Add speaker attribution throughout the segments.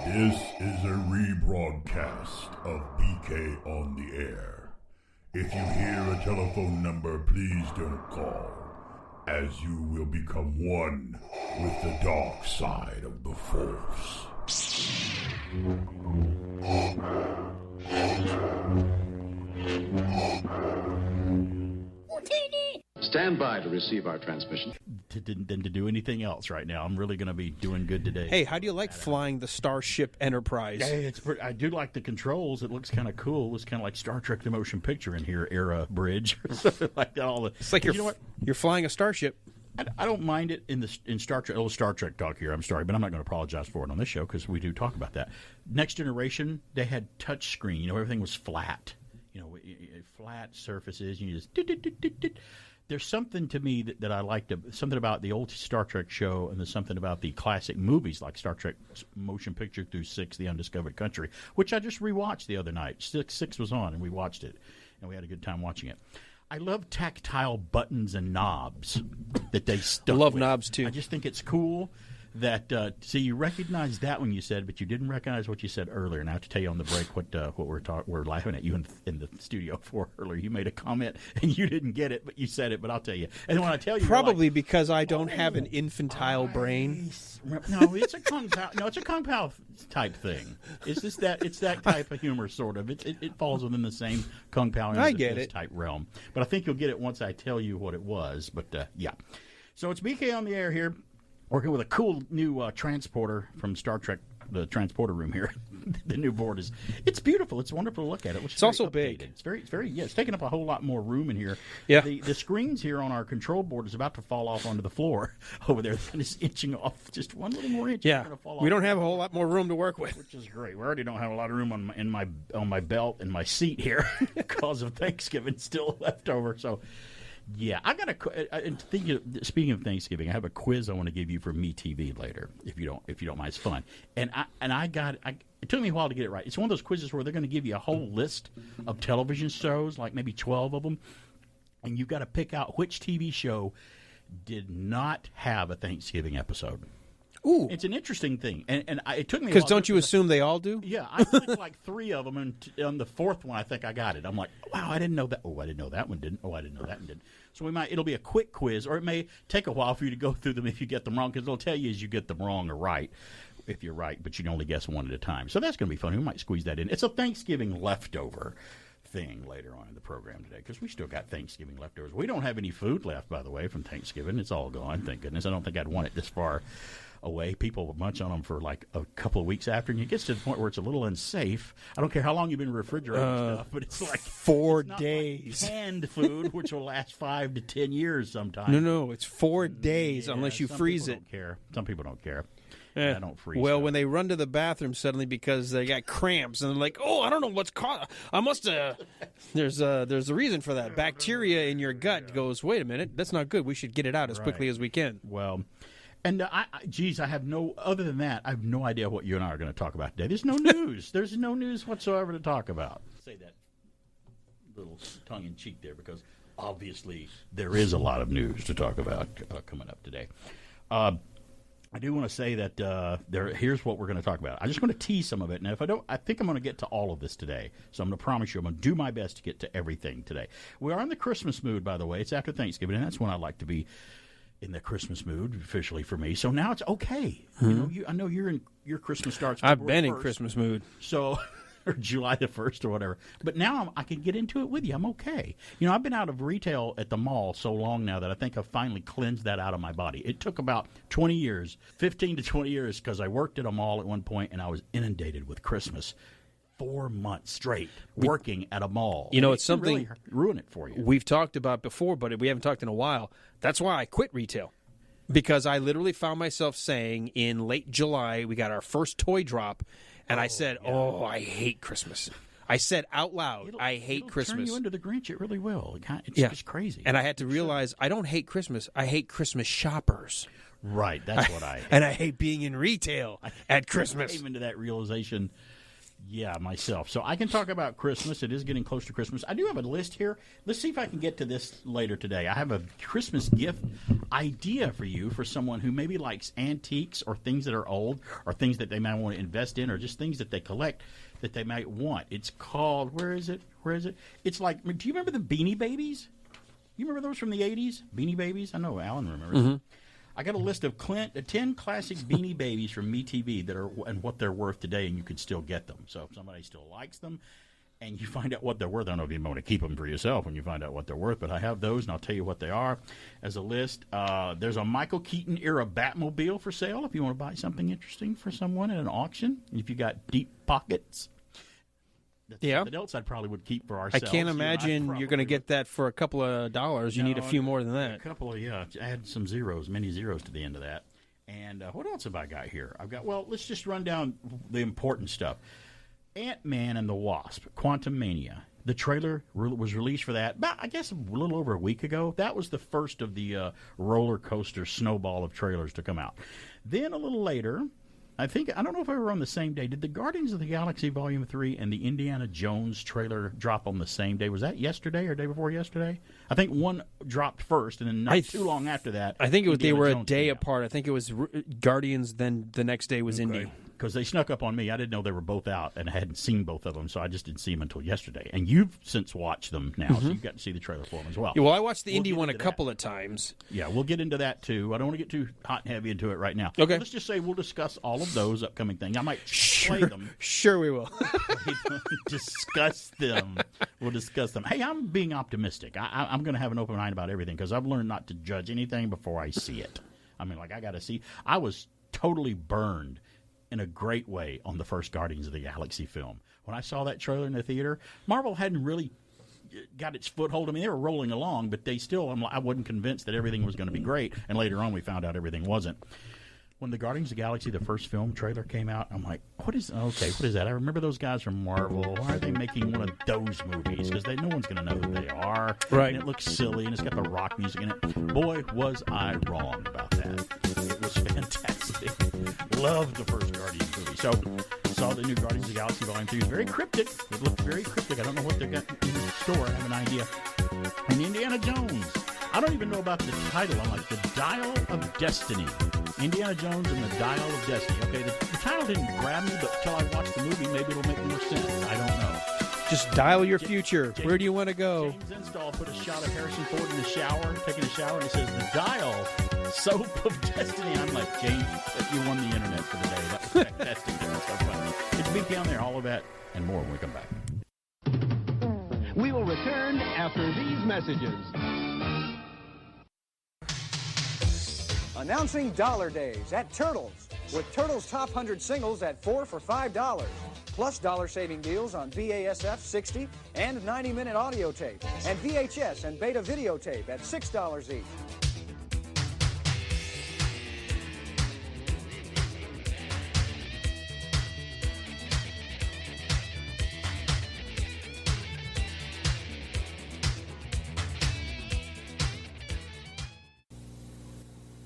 Speaker 1: This is a rebroadcast of BK on the Air. If you hear a telephone number, please don't call, as you will become one with the dark side of the Force.
Speaker 2: Stand by to receive our transmission.
Speaker 3: Than to do anything else right now. I'm really going to be doing good today.
Speaker 4: Hey, how do you like flying the Starship Enterprise?
Speaker 3: Yeah, I do like the controls. It looks kind of cool. It's kind of like Star Trek: The Motion Picture in here, era bridge, or something like that.
Speaker 4: It's like you're flying a starship.
Speaker 3: I don't mind it in Star Trek. Little Star Trek talk here. I'm sorry, but I'm not going to apologize for it on this show because we do talk about that. Next Generation, they had touch screen. Everything was flat. Flat surfaces. You just. There's something to me that I like something about the old Star Trek show, and there's something about the classic movies like Star Trek Motion Picture through 6, The Undiscovered Country, which I just rewatched the other night. 6 was on, and we watched it, and we had a good time watching it. I love tactile buttons and knobs that they stuck
Speaker 4: I love
Speaker 3: with.
Speaker 4: knobs, too.
Speaker 3: I just think it's cool that, see, you recognized that when you said, but you didn't recognize what you said earlier. And I have to tell you on the break what we're laughing at you in the studio for earlier. You made a comment, and you didn't get it, but you said it, but I'll tell you. And when I tell you,
Speaker 4: probably because I don't have an infantile brain.
Speaker 3: No, it's a Kung Pao. No, it's a Kung Pao type thing. It's just that it's that type of humor, sort of. It falls within the same Kung Pao type realm. But I think you'll get it once I tell you what it was. But yeah, so it's BK on the Air here, working with a cool new transporter from Star Trek, the transporter room here. The new board it's beautiful. It's wonderful to look at it. It's
Speaker 4: also
Speaker 3: updated.
Speaker 4: big.
Speaker 3: It's very, it's taking up a whole lot more room in here.
Speaker 4: Yeah.
Speaker 3: The screens here on our control board is about to fall off onto the floor over there. It's inching off just one little more inch.
Speaker 4: Yeah. We don't have a whole lot more room to work with,
Speaker 3: which is great. We already don't have a lot of room on my belt and my seat here because of Thanksgiving still left over. So. Yeah, I got speaking of Thanksgiving, I have a quiz I want to give you for MeTV later. If you don't mind, it's fun. And it took me a while to get it right. It's one of those quizzes where they're going to give you a whole list of television shows, like maybe 12 of them, and you've got to pick out which TV show did not have a Thanksgiving episode.
Speaker 4: Ooh,
Speaker 3: it's an interesting thing, and it took me
Speaker 4: because don't you assume they all do?
Speaker 3: Yeah, I clicked like 3 of them, and on the 4th one, I think I got it. I'm like, wow, I didn't know that. Oh, I didn't know that one didn't. Oh, I didn't know that one didn't. So it'll be a quick quiz, or it may take a while for you to go through them if you get them wrong, because it'll tell you as you get them wrong or right, if you're right, but you can only guess one at a time. So that's going to be fun. We might squeeze that in. It's a Thanksgiving leftover thing later on in the program today, because we still got Thanksgiving leftovers. We don't have any food left, by the way, from Thanksgiving. It's all gone, thank goodness. I don't think I'd want it this far away. People will munch on them for like a couple of weeks after, and it gets to the point where it's a little unsafe. I don't care how long you've been refrigerating stuff, but it's like
Speaker 4: 4
Speaker 3: it's not
Speaker 4: days.
Speaker 3: Like canned food, which will last 5 to 10 years sometimes.
Speaker 4: No, it's 4 days unless you freeze it.
Speaker 3: Don't care. Some people don't care. I don't freeze.
Speaker 4: Well, when they run to the bathroom suddenly because they got cramps and they're like, "Oh, I don't know what's caused. I must have." There's a reason for that. Bacteria in your gut goes, "Wait a minute, that's not good. We should get it out as quickly as we can."
Speaker 3: Well. And, I have other than that, I have no idea what you and I are going to talk about today. There's no news. There's no news whatsoever to talk about. Say that little tongue-in-cheek there, because obviously there is a lot of news to talk about coming up today. I do want to say that here's what we're going to talk about. I'm just going to tease some of it, and if I don't, I think I'm going to get to all of this today. So I'm going to promise you I'm going to do my best to get to everything today. We are in the Christmas mood, by the way. It's after Thanksgiving, and that's when I like to be in the Christmas mood officially for me. So now it's okay.
Speaker 4: Mm-hmm.
Speaker 3: I know your Christmas starts.
Speaker 4: I've been in
Speaker 3: 1st,
Speaker 4: Christmas mood.
Speaker 3: So, or July the 1st or whatever. But now I can get into it with you. I'm okay. I've been out of retail at the mall so long now that I think I've finally cleansed that out of my body. It took about 20 years, 15 to 20 years, because I worked at a mall at one point and I was inundated with Christmas. 4 months straight working at a mall.
Speaker 4: It's something
Speaker 3: really ruin it for you.
Speaker 4: We've talked about before, but we haven't talked in a while. That's why I quit retail, because I literally found myself saying in late July we got our first toy drop, and I said, "Oh, I hate Christmas." I said out loud, "I hate Christmas."
Speaker 3: Turn you into the Grinch. It really will. It's just crazy.
Speaker 4: And I had to realize I don't hate Christmas. I hate Christmas shoppers.
Speaker 3: Right. That's what I hate.
Speaker 4: And I hate being in retail at Christmas.
Speaker 3: I came into that realization Yeah, myself. So I can talk about Christmas. It is getting close to Christmas. I do have a list here. Let's see if I can get to this later today. I have a Christmas gift idea for you for someone who maybe likes antiques or things that are old or things that they might want to invest in or just things that they collect that they might want. It's called, where is it? It's like, do you remember the Beanie Babies? You remember those from the 80s? Beanie Babies? I know Alan remembers. Mm-hmm. I got a list of 10 classic Beanie Babies from MeTV that are and what they're worth today, and you can still get them. So if somebody still likes them and you find out what they're worth, I don't know if you want to keep them for yourself when you find out what they're worth, but I have those, and I'll tell you what they are as a list. There's a Michael Keaton-era Batmobile for sale if you want to buy something interesting for someone at an auction. If you got deep pockets. That's something else I probably would keep for ourselves.
Speaker 4: I can't imagine you're going to get that for a couple of dollars. You need a few more than that.
Speaker 3: A couple of, add some many zeros to the end of that. And what else have I got here? Let's just run down the important stuff. Ant-Man and the Wasp, Quantumania. The trailer was released for that, I guess, a little over a week ago. That was the first of the roller coaster snowball of trailers to come out. Then a little later, I don't know if they were on the same day. Did the Guardians of the Galaxy Volume 3 and the Indiana Jones trailer drop on the same day? Was that yesterday or day before yesterday? I think one dropped first, and then not too long after that.
Speaker 4: I think they were a day apart. I think it was Guardians, then the next day was Indy.
Speaker 3: Because they snuck up on me. I didn't know they were both out, and I hadn't seen both of them, so I just didn't see them until yesterday. And you've since watched them now, so you've got to see the trailer for them as well.
Speaker 4: Yeah, well, I watched the Indy one a couple of times.
Speaker 3: Yeah, we'll get into that, too. I don't want to get too hot and heavy into it right now.
Speaker 4: Okay.
Speaker 3: Let's just say we'll discuss all of those upcoming things. I might play them.
Speaker 4: Sure we will.
Speaker 3: Discuss them. We'll discuss them. Hey, I'm being optimistic. I'm going to have an open mind about everything because I've learned not to judge anything before I see it. I mean, I got to see. I was totally burned in a great way on the first Guardians of the Galaxy film. When I saw that trailer in the theater, Marvel hadn't really got its foothold. I mean, they were rolling along, but I wasn't convinced that everything was going to be great, and later on we found out everything wasn't. When the Guardians of the Galaxy, the first film trailer came out, I'm like, what is that? I remember those guys from Marvel. Why are they making one of those movies? Because no one's going to know who they are.
Speaker 4: Right.
Speaker 3: And it looks silly, and it's got the rock music in it. Boy, was I wrong about that. It was fantastic. Loved the first Guardians movie. So, saw the new Guardians of the Galaxy Volume 3. It was very cryptic. It looked very cryptic. I don't know what they got in the store. I have an idea. And Indiana Jones. I don't even know about the title. I'm like, The Dial of Destiny. Indiana Jones and the Dial of Destiny. Okay, the title didn't grab me, but until I watch the movie, maybe it'll make more sense. I don't know.
Speaker 4: Just dial your future. Where do you want to go?
Speaker 3: James Install put a shot of Harrison Ford in the shower, taking a shower, and it says, The Dial, Soap of Destiny. I'm like, James, you won the internet for the day. That was fantastic. That was so funny. It's Beat Down There, all of that and more when we come back.
Speaker 5: We will return after these messages.
Speaker 6: Announcing Dollar Days at Turtles, with Turtles Top 100 singles at 4 for $5, plus dollar-saving deals on BASF 60 and 90-minute audio tape, and VHS and beta videotape at $6 each.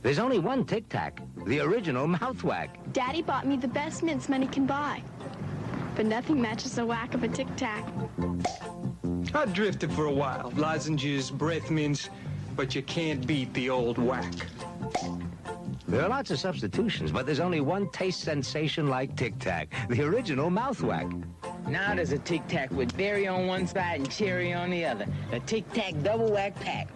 Speaker 7: There's only one Tic Tac, the original mouthwack.
Speaker 8: Daddy bought me the best mints money can buy. But nothing matches the whack of a Tic Tac.
Speaker 9: I drifted for a while. Lozenges, breath mints, but you can't beat the old whack.
Speaker 7: There are lots of substitutions, but there's only one taste sensation like Tic Tac, the original mouthwack.
Speaker 10: Now there's a Tic Tac with berry on one side and cherry on the other. A Tic Tac double whack pack.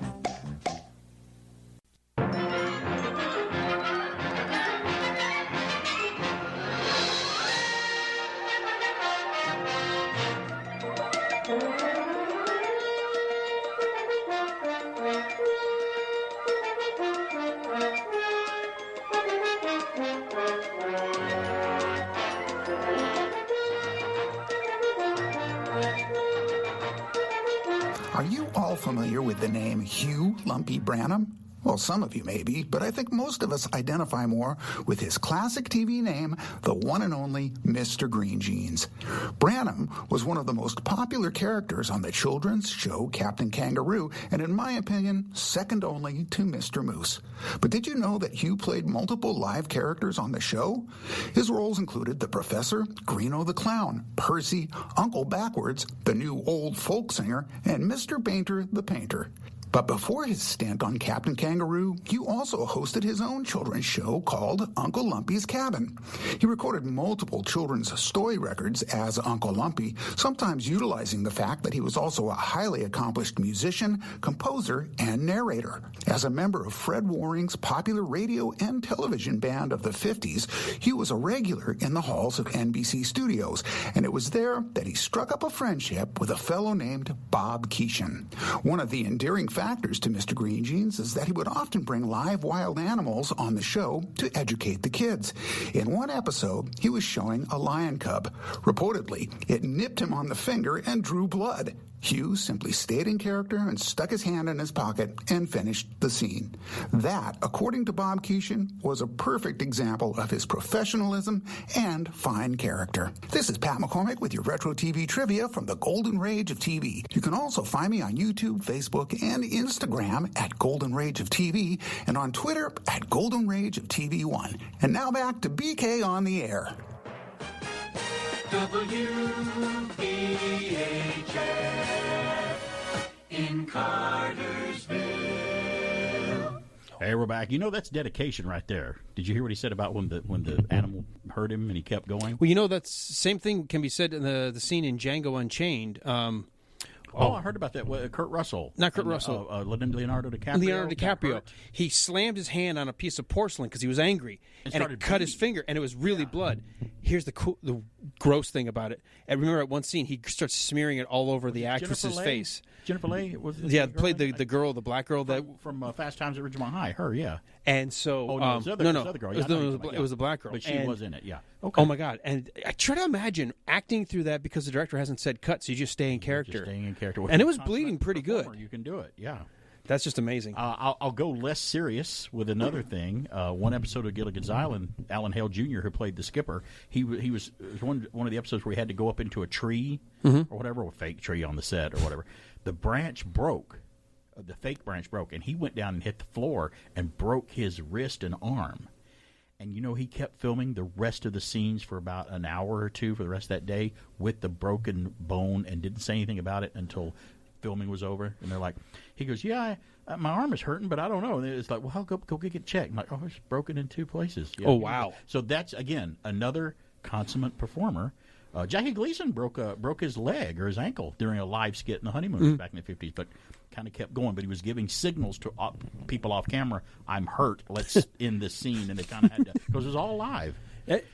Speaker 11: Are you all familiar with the name Hugh Lumpy Branham? Well, some of you may be, but I think most of us identify more with his classic TV name, the one and only Mr. Green Jeans. Branham was one of the most popular characters on the children's show Captain Kangaroo, and in my opinion, second only to Mr. Moose. But did you know that Hugh played multiple live characters on the show? His roles included the Professor, Greeno the Clown, Percy, Uncle Backwards, the new old folk singer, and Mr. Painter the Painter. But before his stint on Captain Kangaroo, Hugh also hosted his own children's show called Uncle Lumpy's Cabin. He recorded multiple children's story records as Uncle Lumpy, sometimes utilizing the fact that he was also a highly accomplished musician, composer, and narrator. As a member of Fred Waring's popular radio and television band of the 50s, Hugh was a regular in the halls of NBC studios, and it was there that he struck up a friendship with a fellow named Bob Keeshan. One of the endearing factors to Mr. Green Jeans is that he would often bring live wild animals on the show to educate the kids. In one episode, he was showing a lion cub. Reportedly, it nipped him on the finger and drew blood. Hugh simply stayed in character and stuck his hand in his pocket and finished the scene. That, according to Bob Keeshan, was a perfect example of his professionalism and fine character. This is Pat McCormick with your Retro TV trivia from the Golden Rage of TV. You can also find me on YouTube, Facebook, and Instagram at Golden Rage of TV, and on Twitter at Golden Rage of TV1. And now back to BK on the Air.
Speaker 12: WBHF in Cartersville.
Speaker 3: Hey, we're back. You know, that's dedication right there. Did you hear what he said about when the animal hurt him and he kept going?
Speaker 4: Well, you know, that's same thing can be said in the scene in Django Unchained.
Speaker 3: I heard about that. Kurt Russell.
Speaker 4: Not Kurt Russell.
Speaker 3: Leonardo DiCaprio.
Speaker 4: Leonardo DiCaprio. He slammed his hand on a piece of porcelain because he was angry, and it cut his finger, and it was really blood. Here's the gross thing about it. I remember at one scene, he starts smearing it all over the actress's face.
Speaker 3: Jennifer Leigh was
Speaker 4: played the girl, the black girl
Speaker 3: from Fast Times at Ridgemont High. Her, yeah.
Speaker 4: And so,
Speaker 3: it was the other girl.
Speaker 4: It was the black girl,
Speaker 3: but she was in it. Yeah. Okay.
Speaker 4: Oh my God! And I try to imagine acting through that because the director hasn't said cut, so you just stay in character. And it was bleeding pretty good.
Speaker 3: You can do it. Yeah.
Speaker 4: That's just amazing.
Speaker 3: I'll go less serious with another thing. One episode of Gilligan's Island, Alan Hale Jr., who played the skipper, he was one of the episodes where he had to go up into a tree or whatever, or a fake tree on the set or whatever. The branch broke. The fake branch broke, and he went down and hit the floor and broke his wrist and arm. And, you know, he kept filming the rest of the scenes for about an hour or two for the rest of that day with the broken bone and didn't say anything about it until filming was over. And they're like, he goes, yeah, my arm is hurting, but I don't know. And it's like, well, go get it checked. I'm like, oh, it's broken in two places. Yeah,
Speaker 4: wow.
Speaker 3: So that's, again, another consummate performer. Jackie Gleason broke his leg or his ankle during a live skit in The Honeymooners back in the 50s, but kind of kept going. But he was giving signals to people off camera, I'm hurt, let's end this scene. And they kind of had to, because it was all live.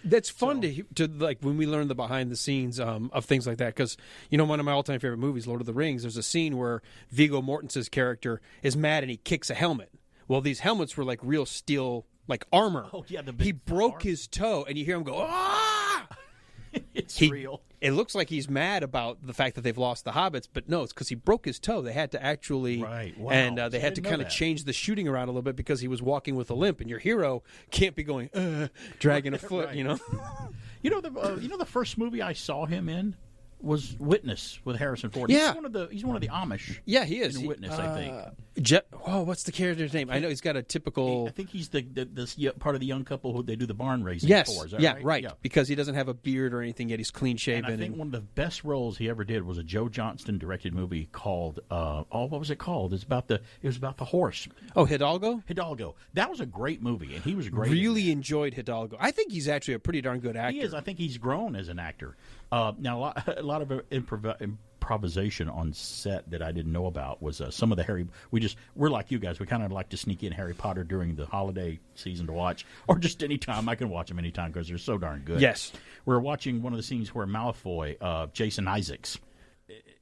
Speaker 4: That's fun to like when we learn the behind the scenes of things like that, because you know, one of my all time favorite movies, Lord of the Rings, there's a scene where Viggo Mortensen's character is mad and he kicks a helmet. Well, these helmets were like real steel, like armor.
Speaker 3: Oh yeah,
Speaker 4: he broke his toe, and you hear him go, ah!
Speaker 3: It's real.
Speaker 4: It looks like he's mad about the fact that they've lost the hobbits, but no, it's because he broke his toe. They had to actually,
Speaker 3: right? Wow.
Speaker 4: And they had to kind of change the shooting around a little bit because he was walking with a limp, and your hero can't be going dragging a foot,
Speaker 3: right.
Speaker 4: you know.
Speaker 3: You know the first movie I saw him in was Witness with Harrison Ford.
Speaker 4: Yeah,
Speaker 3: he's one of the Amish.
Speaker 4: Yeah, he is.
Speaker 3: In Witness, I think.
Speaker 4: What's the character's name? I know he's got a typical.
Speaker 3: I think he's the part of the young couple who they do the barn raising for. Is that right?
Speaker 4: Right. Yeah. Because he doesn't have a beard or anything yet. He's clean shaven.
Speaker 3: And I think one of the best roles he ever did was a Joe Johnston directed movie called. What was it called? It was about the horse.
Speaker 4: Oh, Hidalgo.
Speaker 3: Hidalgo. That was a great movie, and he was great.
Speaker 4: Really enjoyed Hidalgo. I think he's actually a pretty darn good actor.
Speaker 3: He is. I think he's grown as an actor. Now, a lot of improvisation on set that I didn't know about was some of the Harry. We're like you guys. We kind of like to sneak in Harry Potter during the holiday season to watch, or just any time. I can watch them anytime because they're so darn good.
Speaker 4: Yes,
Speaker 3: we're watching one of the scenes where Malfoy, Jason Isaacs,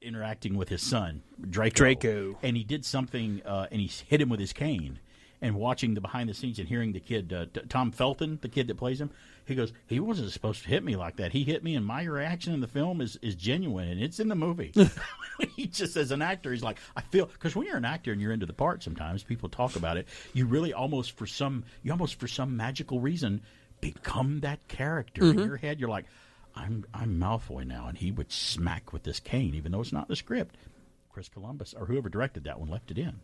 Speaker 3: interacting with his son Draco,
Speaker 4: and
Speaker 3: he did something, and he hit him with his cane. and watching the behind the scenes and hearing the kid, Tom Felton, the kid that plays him, he goes, he wasn't supposed to hit me like that. He hit me, and my reaction in the film is genuine, and it's in the movie. He just, as an actor, he's like, I feel, because when you're an actor and you're into the part, sometimes people talk about it. You really almost for some magical reason become that character in your head. You're like, I'm Malfoy now, and he would smack with this cane, even though it's not the script. Chris Columbus or whoever directed that one left it in.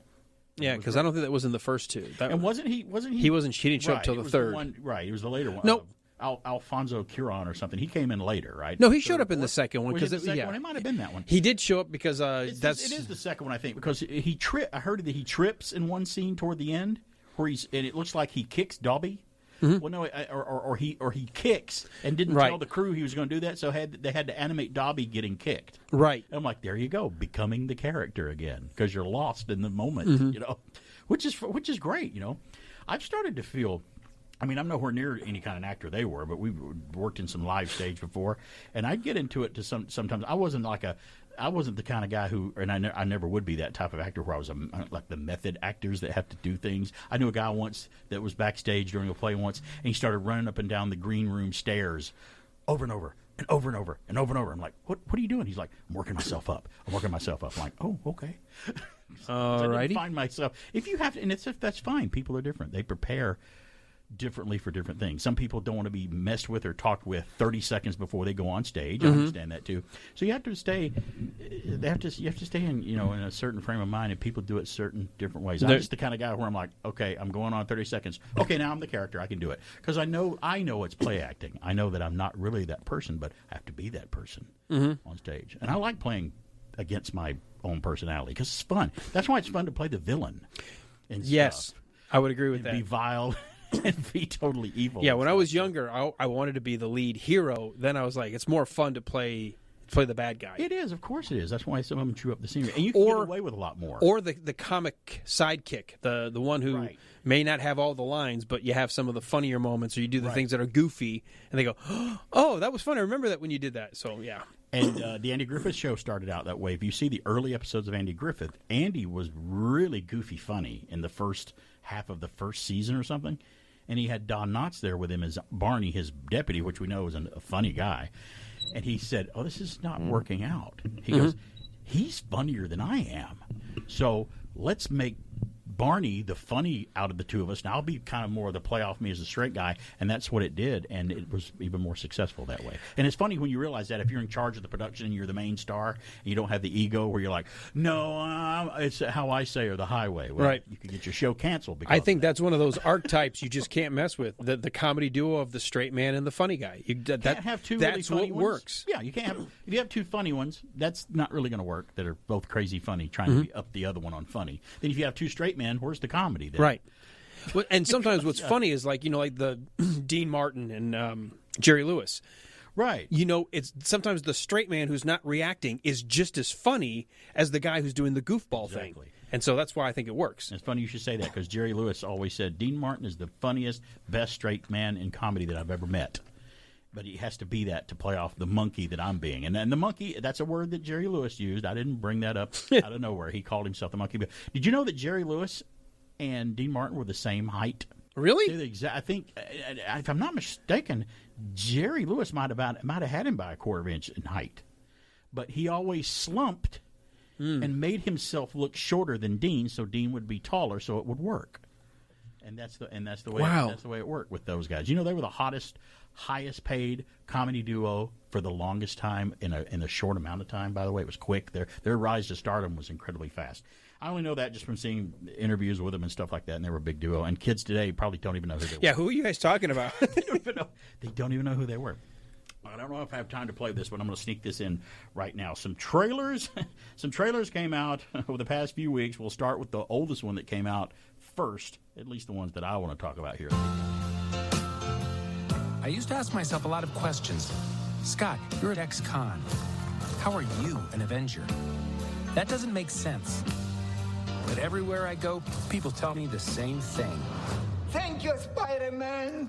Speaker 4: Yeah, because I don't think that was in the first two.
Speaker 3: And wasn't he?
Speaker 4: He wasn't. He didn't show up till the third.
Speaker 3: He was the later one.
Speaker 4: Nope.
Speaker 3: Alfonso Cuarón or something. He came in later, right?
Speaker 4: No, he showed up in the second one
Speaker 3: because it might have been that one.
Speaker 4: He did show up because
Speaker 3: it is the second one, I think, because I heard that he trips in one scene toward the end where and it looks like he kicks Dobby. Mm-hmm. Well, no, or he kicks and didn't tell the crew he was going to do that, so they had to animate Dobby getting kicked.
Speaker 4: Right.
Speaker 3: I'm like, there you go, becoming the character again, because you're lost in the moment, which is great. I've started to feel. I mean, I'm nowhere near any kind of actor they were, but we've worked in some live stage before, and I'd get into it sometimes. I wasn't the kind of guy who, and I never would be that type of actor where I was like the method actors that have to do things. I knew a guy once that was backstage during a play once, and he started running up and down the green room stairs over and over and over and over and over and over. I'm like, what are you doing? He's like, I'm working myself up. I'm like, oh, okay.
Speaker 4: All righty.
Speaker 3: I didn't find myself. If you have to, and that's fine. People are different. They prepare differently for different things. Some people don't want to be messed with or talked with 30 seconds before they go on stage. I understand that too. So you have to stay. You have to stay in in a certain frame of mind, and people do it certain different ways. I'm just the kind of guy where I'm like, okay, I'm going on 30 seconds. Okay, now I'm the character. I can do it because I know it's play acting. I know that I'm not really that person, but I have to be that person on stage, and I like playing against my own personality because it's fun. That's why it's fun to play the villain. And
Speaker 4: yes,
Speaker 3: stuff.
Speaker 4: I would agree with that.
Speaker 3: Be vile. And be totally evil.
Speaker 4: Yeah, when I was younger, I wanted to be the lead hero. Then I was like, it's more fun to play the bad guy.
Speaker 3: It is, of course it is. That's why some of them chew up the scenery. And you can get away with a lot more.
Speaker 4: Or the comic sidekick, the one who may not have all the lines, but you have some of the funnier moments, or you do the things that are goofy, and they go, oh, that was fun. I remember that when you did that. So, yeah.
Speaker 3: And the Andy Griffith Show started out that way. If you see the early episodes of Andy Griffith, Andy was really goofy funny in the first half of the first season or something. And he had Don Knotts there with him as Barney, his deputy, which we know is a funny guy. And he said, oh, this is not working out. He goes, he's funnier than I am. So let's make Barney the funny out of the two of us, and I'll be kind of more of the play off me as a straight guy, and that's what it did, and it was even more successful that way. And it's funny when you realize that if you're in charge of the production and you're the main star, and you don't have the ego where you're like, no, it's how I say or the highway. Well,
Speaker 4: right.
Speaker 3: You could get your show canceled.
Speaker 4: I think that's one of those archetypes you just can't mess with, the comedy duo of the straight man and the funny guy. You can't have two really funny ones. Works.
Speaker 3: Yeah, you can't have. If you have two funny ones, that's not really going to work, that are both crazy funny, trying to be up the other one on funny. Then if you have two straight men, where's the comedy?
Speaker 4: Right. Well, and sometimes what's funny is like the Dean Martin and Jerry Lewis.
Speaker 3: Right.
Speaker 4: It's sometimes the straight man who's not reacting is just as funny as the guy who's doing the goofball thing. And so that's why I think it works.
Speaker 3: It's funny you should say that because Jerry Lewis always said Dean Martin is the funniest, best straight man in comedy that I've ever met. But he has to be that to play off the monkey that I'm being. And then the monkey, that's a word that Jerry Lewis used. I didn't bring that up out of nowhere. He called himself the monkey. But did you know that Jerry Lewis and Dean Martin were the same height?
Speaker 4: Really?
Speaker 3: I think, if I'm not mistaken, Jerry Lewis might have had him by a quarter of an inch in height. But he always slumped and made himself look shorter than Dean, so Dean would be taller, so it would work. And that's the way that's the way it worked with those guys. They were the highest paid comedy duo for the longest time in a short amount of time. By the way, it was quick. Their rise to stardom was incredibly fast. I only know that just from seeing interviews with them and stuff like that, and they were a big duo. And kids today probably don't even know who they were.
Speaker 4: Yeah, who are you guys talking about?
Speaker 3: They don't even know who they were. I don't know if I have time to play this, but I'm going to sneak this in right now. Some trailers came out over the past few weeks. We'll start with the oldest one that came out first, at least the ones that I want to talk about here.
Speaker 13: I used to ask myself a lot of questions. Scott, you're at ex-con. How are you an Avenger? That doesn't make sense. But everywhere I go, people tell me the same thing.
Speaker 14: Thank you, Spider-Man.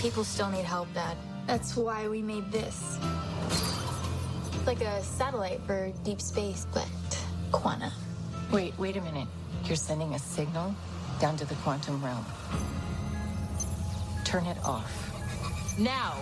Speaker 15: People still need help, Dad. That's why we made this. It's like a satellite for deep space, but Quana.
Speaker 16: Wait a minute. You're sending a signal down to the quantum realm. Turn it off. Now!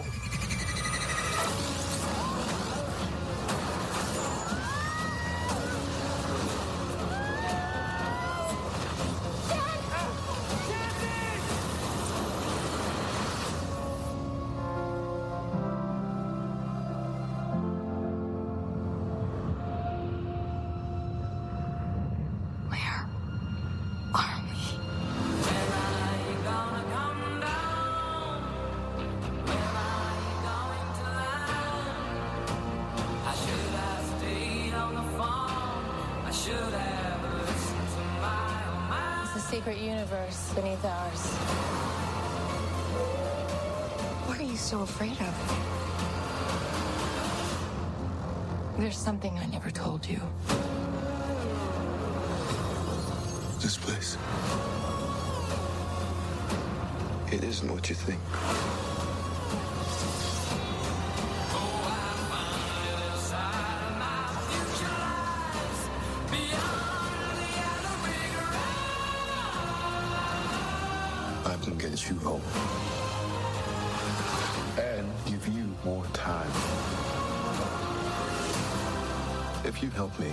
Speaker 15: Secret universe beneath ours. What are you so afraid of? There's something I never told you.
Speaker 17: This place. It isn't what you think. I can get you home. And give you more time. If you help me.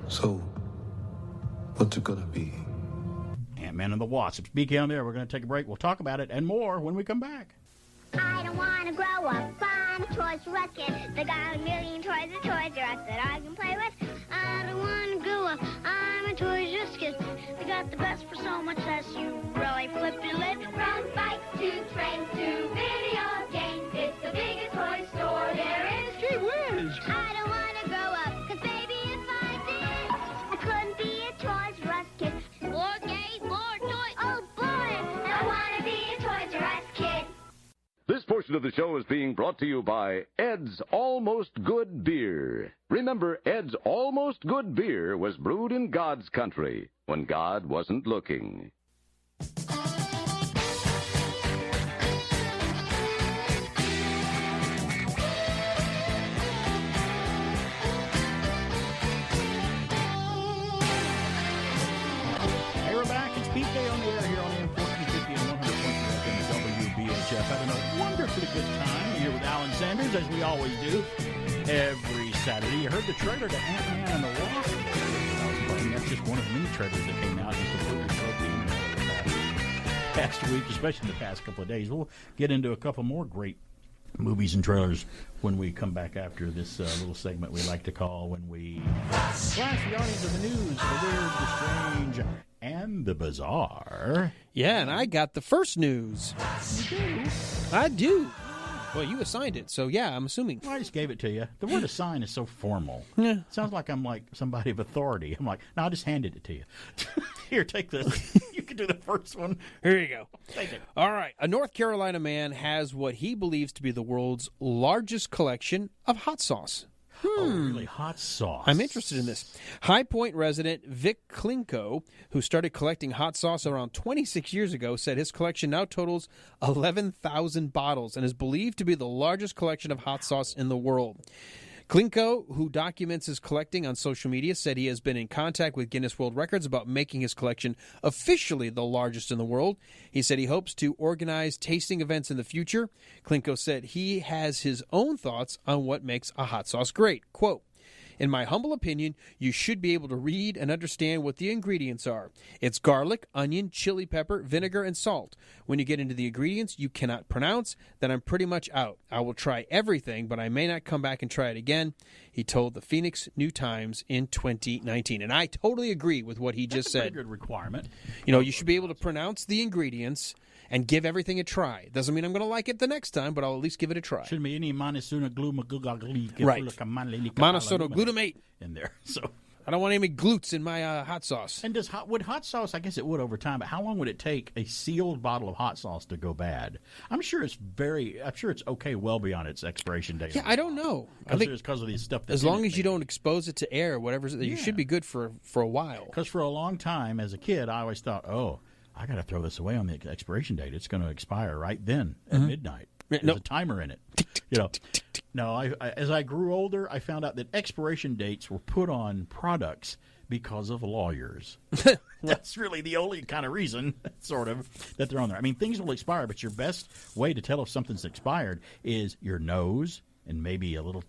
Speaker 17: So, what's it gonna be?
Speaker 3: Ant-Man and the Wasp. It's BK on there. We're going to take a break. We'll talk about it and more when we come back.
Speaker 18: I don't want to grow up. I'm a Toys R Us kid. They got a million toys at Toys R Us that I can play with. I don't want to grow up. I'm a Toys R Us kid. They got the best for so much less. You really flip your lid. From bikes to trains to video games, it's the biggest toy store there is. Gee whiz! I don't want to grow up, 'cause baby, if I did, I couldn't be a Toys R Us kid. More games, more toys. Oh boy, I want to be a Toys R Us kid.
Speaker 19: This portion of the show is being brought to you by Ed's Almost Good Beer. Remember, Ed's Almost Good Beer was brewed in God's country when God wasn't looking.
Speaker 3: Hey, we're back. It's Pete Day on the air here on AM 1450 and 100.3 WBHF. Having a wonderfully good time here with Alan Sanders, as we always do every Saturday. You heard the trailer to Ant-Man and the Wasp. That's just one of the many trailers that came out and completely broke the internet the past week, especially the past couple of days. We'll get into a couple more great movies and trailers when we come back after this little segment we like to call when we flash the audience of the news, the weird, the strange, and the bizarre.
Speaker 4: Yeah, and I got the first news.
Speaker 3: You do?
Speaker 4: I do. Well, you assigned it, so yeah, I'm assuming.
Speaker 3: Well, I just gave it to you. The word assign is so formal.
Speaker 4: Yeah.
Speaker 3: It sounds like I'm like somebody of authority. I'm like, no, I just handed it to you. Here, take this. You can do the first one.
Speaker 4: Here you go.
Speaker 3: Take it.
Speaker 4: All right. A North Carolina man has what he believes to be the world's largest collection of hot sauce.
Speaker 3: Oh, really? Hot sauce.
Speaker 4: I'm interested in this. High Point resident Vic Klinko, who started collecting hot sauce around 26 years ago, said his collection now totals 11,000 bottles and is believed to be the largest collection of hot sauce in the world. Klinko, who documents his collecting on social media, said he has been in contact with Guinness World Records about making his collection officially the largest in the world. He said he hopes to organize tasting events in the future. Klinko said he has his own thoughts on what makes a hot sauce great. Quote, "In my humble opinion, you should be able to read and understand what the ingredients are. It's garlic, onion, chili pepper, vinegar, and salt. When you get into the ingredients you cannot pronounce, then I'm pretty much out. I will try everything, but I may not come back and try it again," he told the Phoenix New Times in 2019. And I totally agree with what he just said.
Speaker 3: That's a pretty good requirement.
Speaker 4: You know, you should be able to pronounce the ingredients and give everything a try. Doesn't mean I'm going to like it the next time, but I'll at least give it a try.
Speaker 3: Shouldn't be any monosodium
Speaker 4: Right. Monosodium glutamate
Speaker 3: in there. So
Speaker 4: I don't want any glutes in my hot sauce.
Speaker 3: And would hot sauce? I guess it would over time. But how long would it take a sealed bottle of hot sauce to go bad? I'm sure it's okay well beyond its expiration date.
Speaker 4: Yeah, I don't know. I think
Speaker 3: because of these stuff.
Speaker 4: As long as you don't expose it to air, or whatever, you should be good for a while.
Speaker 3: Because for a long time as a kid, I always thought, I got to throw this away on the expiration date. It's going to expire right then at midnight. There's a timer in it. You know. No, as I grew older, I found out that expiration dates were put on products because of lawyers. That's really the only kind of reason, sort of, that they're on there. I mean, things will expire, but your best way to tell if something's expired is your nose and maybe a little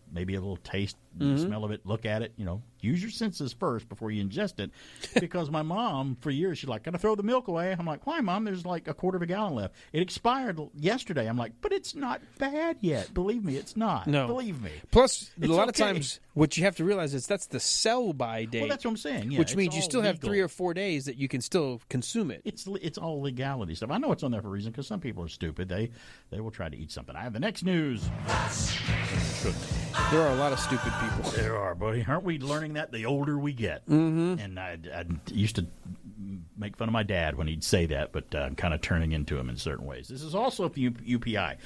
Speaker 3: taste, smell of it, look at it. You know, use your senses first before you ingest it. Because my mom, for years, she's like, "Gotta throw the milk away." I'm like, "Why, Mom? There's like a quarter of a gallon left. It expired yesterday." I'm like, "But it's not bad yet. Believe me, it's not.
Speaker 4: No.
Speaker 3: Believe me."
Speaker 4: Plus,
Speaker 3: It's
Speaker 4: a lot
Speaker 3: okay.
Speaker 4: of times, what you have to realize is that's the sell-by date.
Speaker 3: Well, that's what I'm saying. Yeah,
Speaker 4: which
Speaker 3: it's
Speaker 4: means you
Speaker 3: all
Speaker 4: still have
Speaker 3: legal.
Speaker 4: 3 or 4 days that you can still consume it.
Speaker 3: It's all legality stuff. I know it's on there for a reason because some people are stupid. They will try to eat something. I have the next news.
Speaker 4: There are a lot of stupid people.
Speaker 3: There are, buddy. Aren't we learning that the older we get?
Speaker 4: Mm-hmm.
Speaker 3: And I used to make fun of my dad when he'd say that, but I'm kind of turning into him in certain ways. This is also the UPI.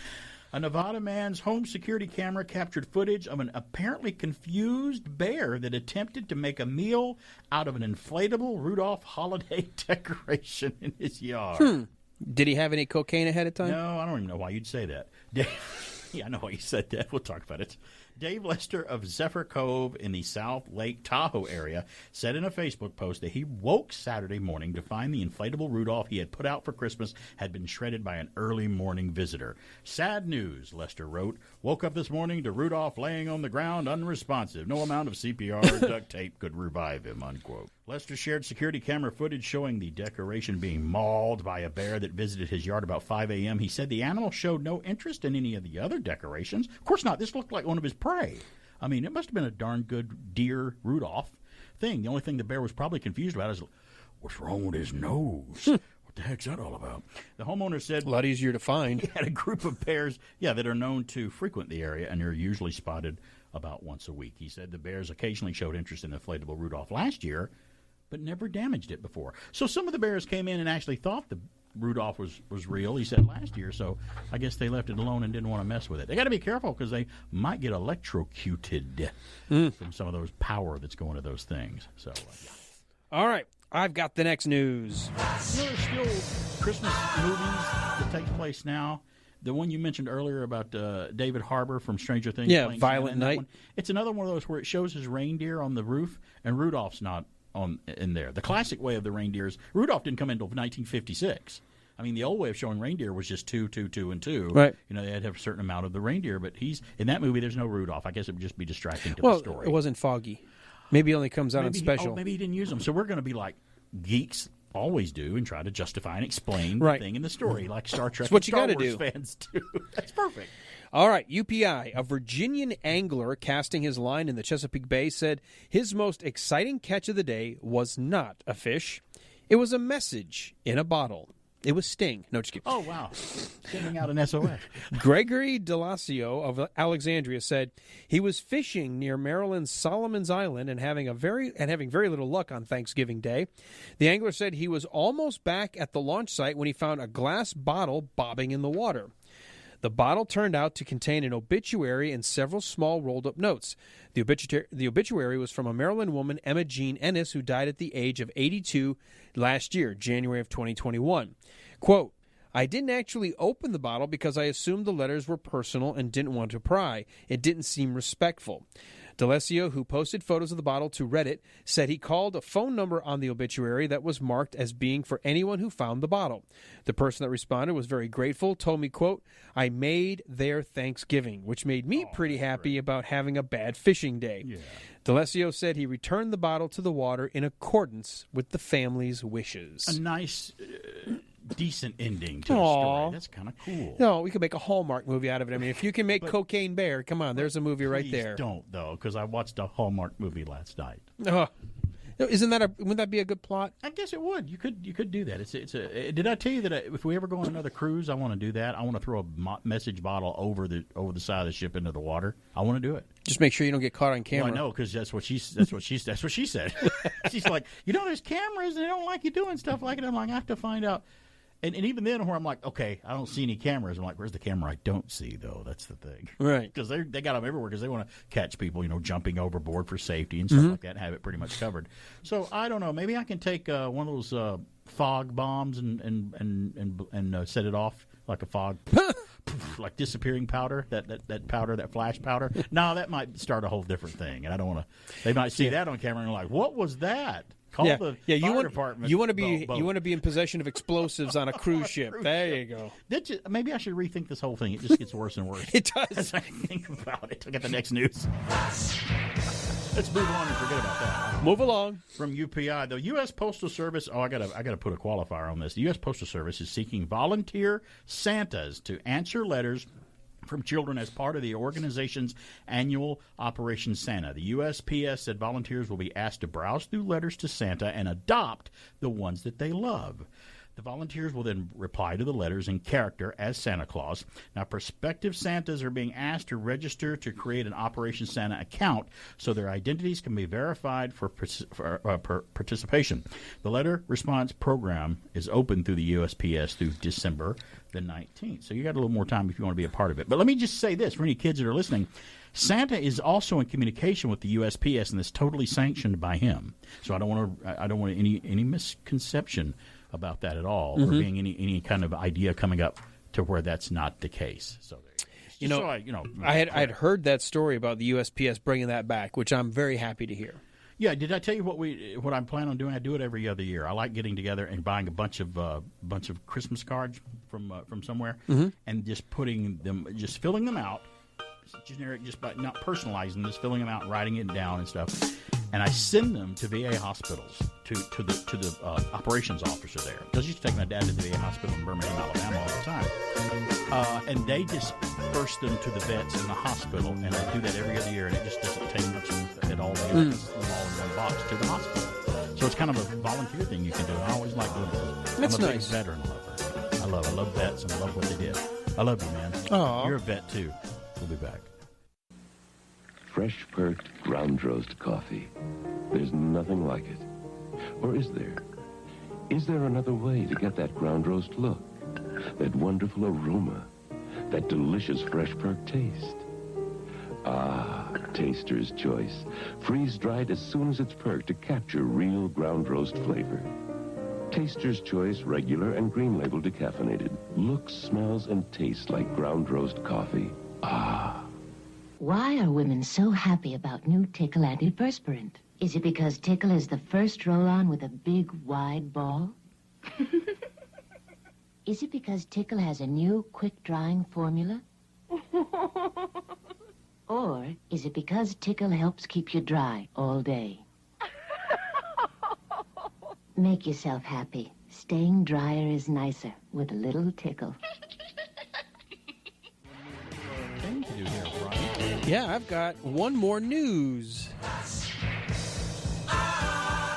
Speaker 3: A Nevada man's home security camera captured footage of an apparently confused bear that attempted to make a meal out of an inflatable Rudolph holiday decoration in his yard.
Speaker 4: Did he have any cocaine ahead of time?
Speaker 3: No, I don't even know why you'd say that. Yeah, I know why you said that. We'll talk about it. Dave Lester of Zephyr Cove in the South Lake Tahoe area said in a Facebook post that he woke Saturday morning to find the inflatable Rudolph he had put out for Christmas had been shredded by an early morning visitor. Sad news, Lester wrote. Woke up this morning to Rudolph laying on the ground unresponsive. No amount of CPR or duct tape could revive him, unquote. Lester shared security camera footage showing the decoration being mauled by a bear that visited his yard about 5 a.m. He said the animal showed no interest in any of the other decorations. Of course not. This looked like one of his prey. I mean, it must have been a darn good deer Rudolph thing. The only thing the bear was probably confused about is, what's wrong with his nose? What the heck's that all about? The homeowner said...
Speaker 4: A lot easier to find.
Speaker 3: He had a group of bears, that are known to frequent the area, and are usually spotted about once a week. He said the bears occasionally showed interest in the inflatable Rudolph last year, but never damaged it before. So some of the bears came in and actually thought the Rudolph was real, he said, last year, so I guess they left it alone and didn't want to mess with it. They got to be careful because they might get electrocuted from some of those power that's going to those things. So,
Speaker 4: All right, I've got the next news.
Speaker 3: You know, there's still Christmas movies that take place now. The one you mentioned earlier about David Harbour from Stranger Things.
Speaker 4: Yeah,
Speaker 3: playing
Speaker 4: Violent
Speaker 3: Santa,
Speaker 4: Night.
Speaker 3: one. It's another one of those where it shows his reindeer on the roof, and Rudolph's not in there. The classic way of the reindeers, Rudolph didn't come in until 1956. I mean, the old way of showing reindeer was just 2, 2, 2, and 2.
Speaker 4: Right.
Speaker 3: You know, they had to have a certain amount of the reindeer, but in that movie, there's no Rudolph. I guess it would just be distracting to the story.
Speaker 4: Well, it wasn't Foggy. Maybe it only comes out on special.
Speaker 3: Maybe he didn't use them. So we're going to be like geeks always do and try to justify and explain
Speaker 4: Right.
Speaker 3: the thing in the story, like Star Trek
Speaker 4: That's what
Speaker 3: and
Speaker 4: you
Speaker 3: Star
Speaker 4: gotta
Speaker 3: Wars
Speaker 4: do.
Speaker 3: fans do. That's perfect.
Speaker 4: All right, UPI, a Virginian angler casting his line in the Chesapeake Bay said his most exciting catch of the day was not a fish. It was a message in a bottle. It was Sting. No, just kidding.
Speaker 3: Oh, wow. Sending out an SOS.
Speaker 4: Gregory Delasio of Alexandria said he was fishing near Maryland's Solomon's Island and having very little luck on Thanksgiving Day. The angler said he was almost back at the launch site when he found a glass bottle bobbing in the water. The bottle turned out to contain an obituary and several small rolled-up notes. The obituary was from a Maryland woman, Emma Jean Ennis, who died at the age of 82 last year, January of 2021. Quote, I didn't actually open the bottle because I assumed the letters were personal and didn't want to pry. It didn't seem respectful. D'Alessio, who posted photos of the bottle to Reddit, said he called a phone number on the obituary that was marked as being for anyone who found the bottle. The person that responded was very grateful, told me, quote, I made their Thanksgiving, which made me pretty happy about having a bad fishing day.
Speaker 3: Yeah.
Speaker 4: D'Alessio said he returned the bottle to the water in accordance with the family's wishes.
Speaker 3: A nice, decent ending to the
Speaker 4: Aw.
Speaker 3: story. That's kind of cool.
Speaker 4: No, we could make a Hallmark movie out of it. I mean, if you can make Cocaine Bear, come on, there's a movie right
Speaker 3: Please
Speaker 4: there.
Speaker 3: don't, though, because I watched a Hallmark movie last night.
Speaker 4: Wouldn't that be a good plot?
Speaker 3: I guess it would. You could do that. Did I tell you that if we ever go on another cruise, I want to do that. I want to throw a message bottle over the side of the ship into the water. I want to do it.
Speaker 4: Just make sure you don't get caught on camera.
Speaker 3: Well, I know, because that's what she said. She's like, there's cameras and they don't like you doing stuff like it. I'm like, I have to find out. And even then, where I'm like, okay, I don't see any cameras. I'm like, where's the camera I don't see, though? That's the thing.
Speaker 4: Right.
Speaker 3: Because they got them everywhere because they want to catch people, jumping overboard for safety and stuff like that and have it pretty much covered. So, I don't know. Maybe I can take one of those fog bombs and set it off like a fog like disappearing powder, that powder, that flash powder. No, that might start a whole different thing, and I don't want to. They might see that on camera and they're like, "What was that?" Call the fire department.
Speaker 4: You want to be in possession of explosives on a cruise ship. There you go.
Speaker 3: Maybe I should rethink this whole thing. It just gets worse and worse.
Speaker 4: It does.
Speaker 3: As I think about it. Look at the next news. Let's move on and forget about that.
Speaker 4: Move along.
Speaker 3: From UPI, the U.S. Postal Service. Oh, I gotta put a qualifier on this. The U.S. Postal Service is seeking volunteer Santas to answer letters from children as part of the organization's annual Operation Santa. The USPS said volunteers will be asked to browse through letters to Santa and adopt the ones that they love. The volunteers will then reply to the letters in character as Santa Claus. Now, prospective Santas are being asked to register to create an Operation Santa account so their identities can be verified for participation. The letter response program is open through the USPS through December the 19th. So you got a little more time if you want to be a part of it. But let me just say this for any kids that are listening. Santa is also in communication with the USPS, and it's totally sanctioned by him. So I don't want any misconception about that at all, or being any kind of idea coming up to where that's not the case. So,
Speaker 4: I had heard that story about the USPS bringing that back, which I'm very happy to hear.
Speaker 3: Yeah, did I tell you what I'm planning on doing? I do it every other year. I like getting together and buying a bunch of Christmas cards from somewhere, and just filling them out, generic, just by not personalizing them, just filling them out, writing it down and stuff. And I send them to VA hospitals, to the operations officer there. I used to take my dad to the VA hospital in Birmingham, Alabama all the time. And they disperse them to the vets in the hospital, and I do that every other year, and it just doesn't take much at all. They all in one box to the hospital. So it's kind of a volunteer thing you can do. I always like doing it.
Speaker 4: That's
Speaker 3: I'm a
Speaker 4: nice.
Speaker 3: big veteran lover. I love vets, and I love what they did. I love you, man.
Speaker 4: Aww.
Speaker 3: You're a vet, too. We'll be back.
Speaker 20: Fresh perked ground roast coffee. There's nothing like it. Or is there? Is there another way to get that ground roast look? That wonderful aroma? That delicious fresh perked taste? Ah, Taster's Choice. Freeze-dried as soon as it's perked to capture real ground roast flavor. Taster's Choice regular and green label decaffeinated. Looks, smells, and tastes like ground roast coffee. Ah.
Speaker 21: Why are women so happy about new Tickle antiperspirant? Is it because Tickle is the first roll-on with a big, wide ball? Is it because Tickle has a new, quick-drying formula? Or is it because Tickle helps keep you dry all day? Make yourself happy. Staying drier is nicer with a little Tickle.
Speaker 4: Yeah, I've got one more news.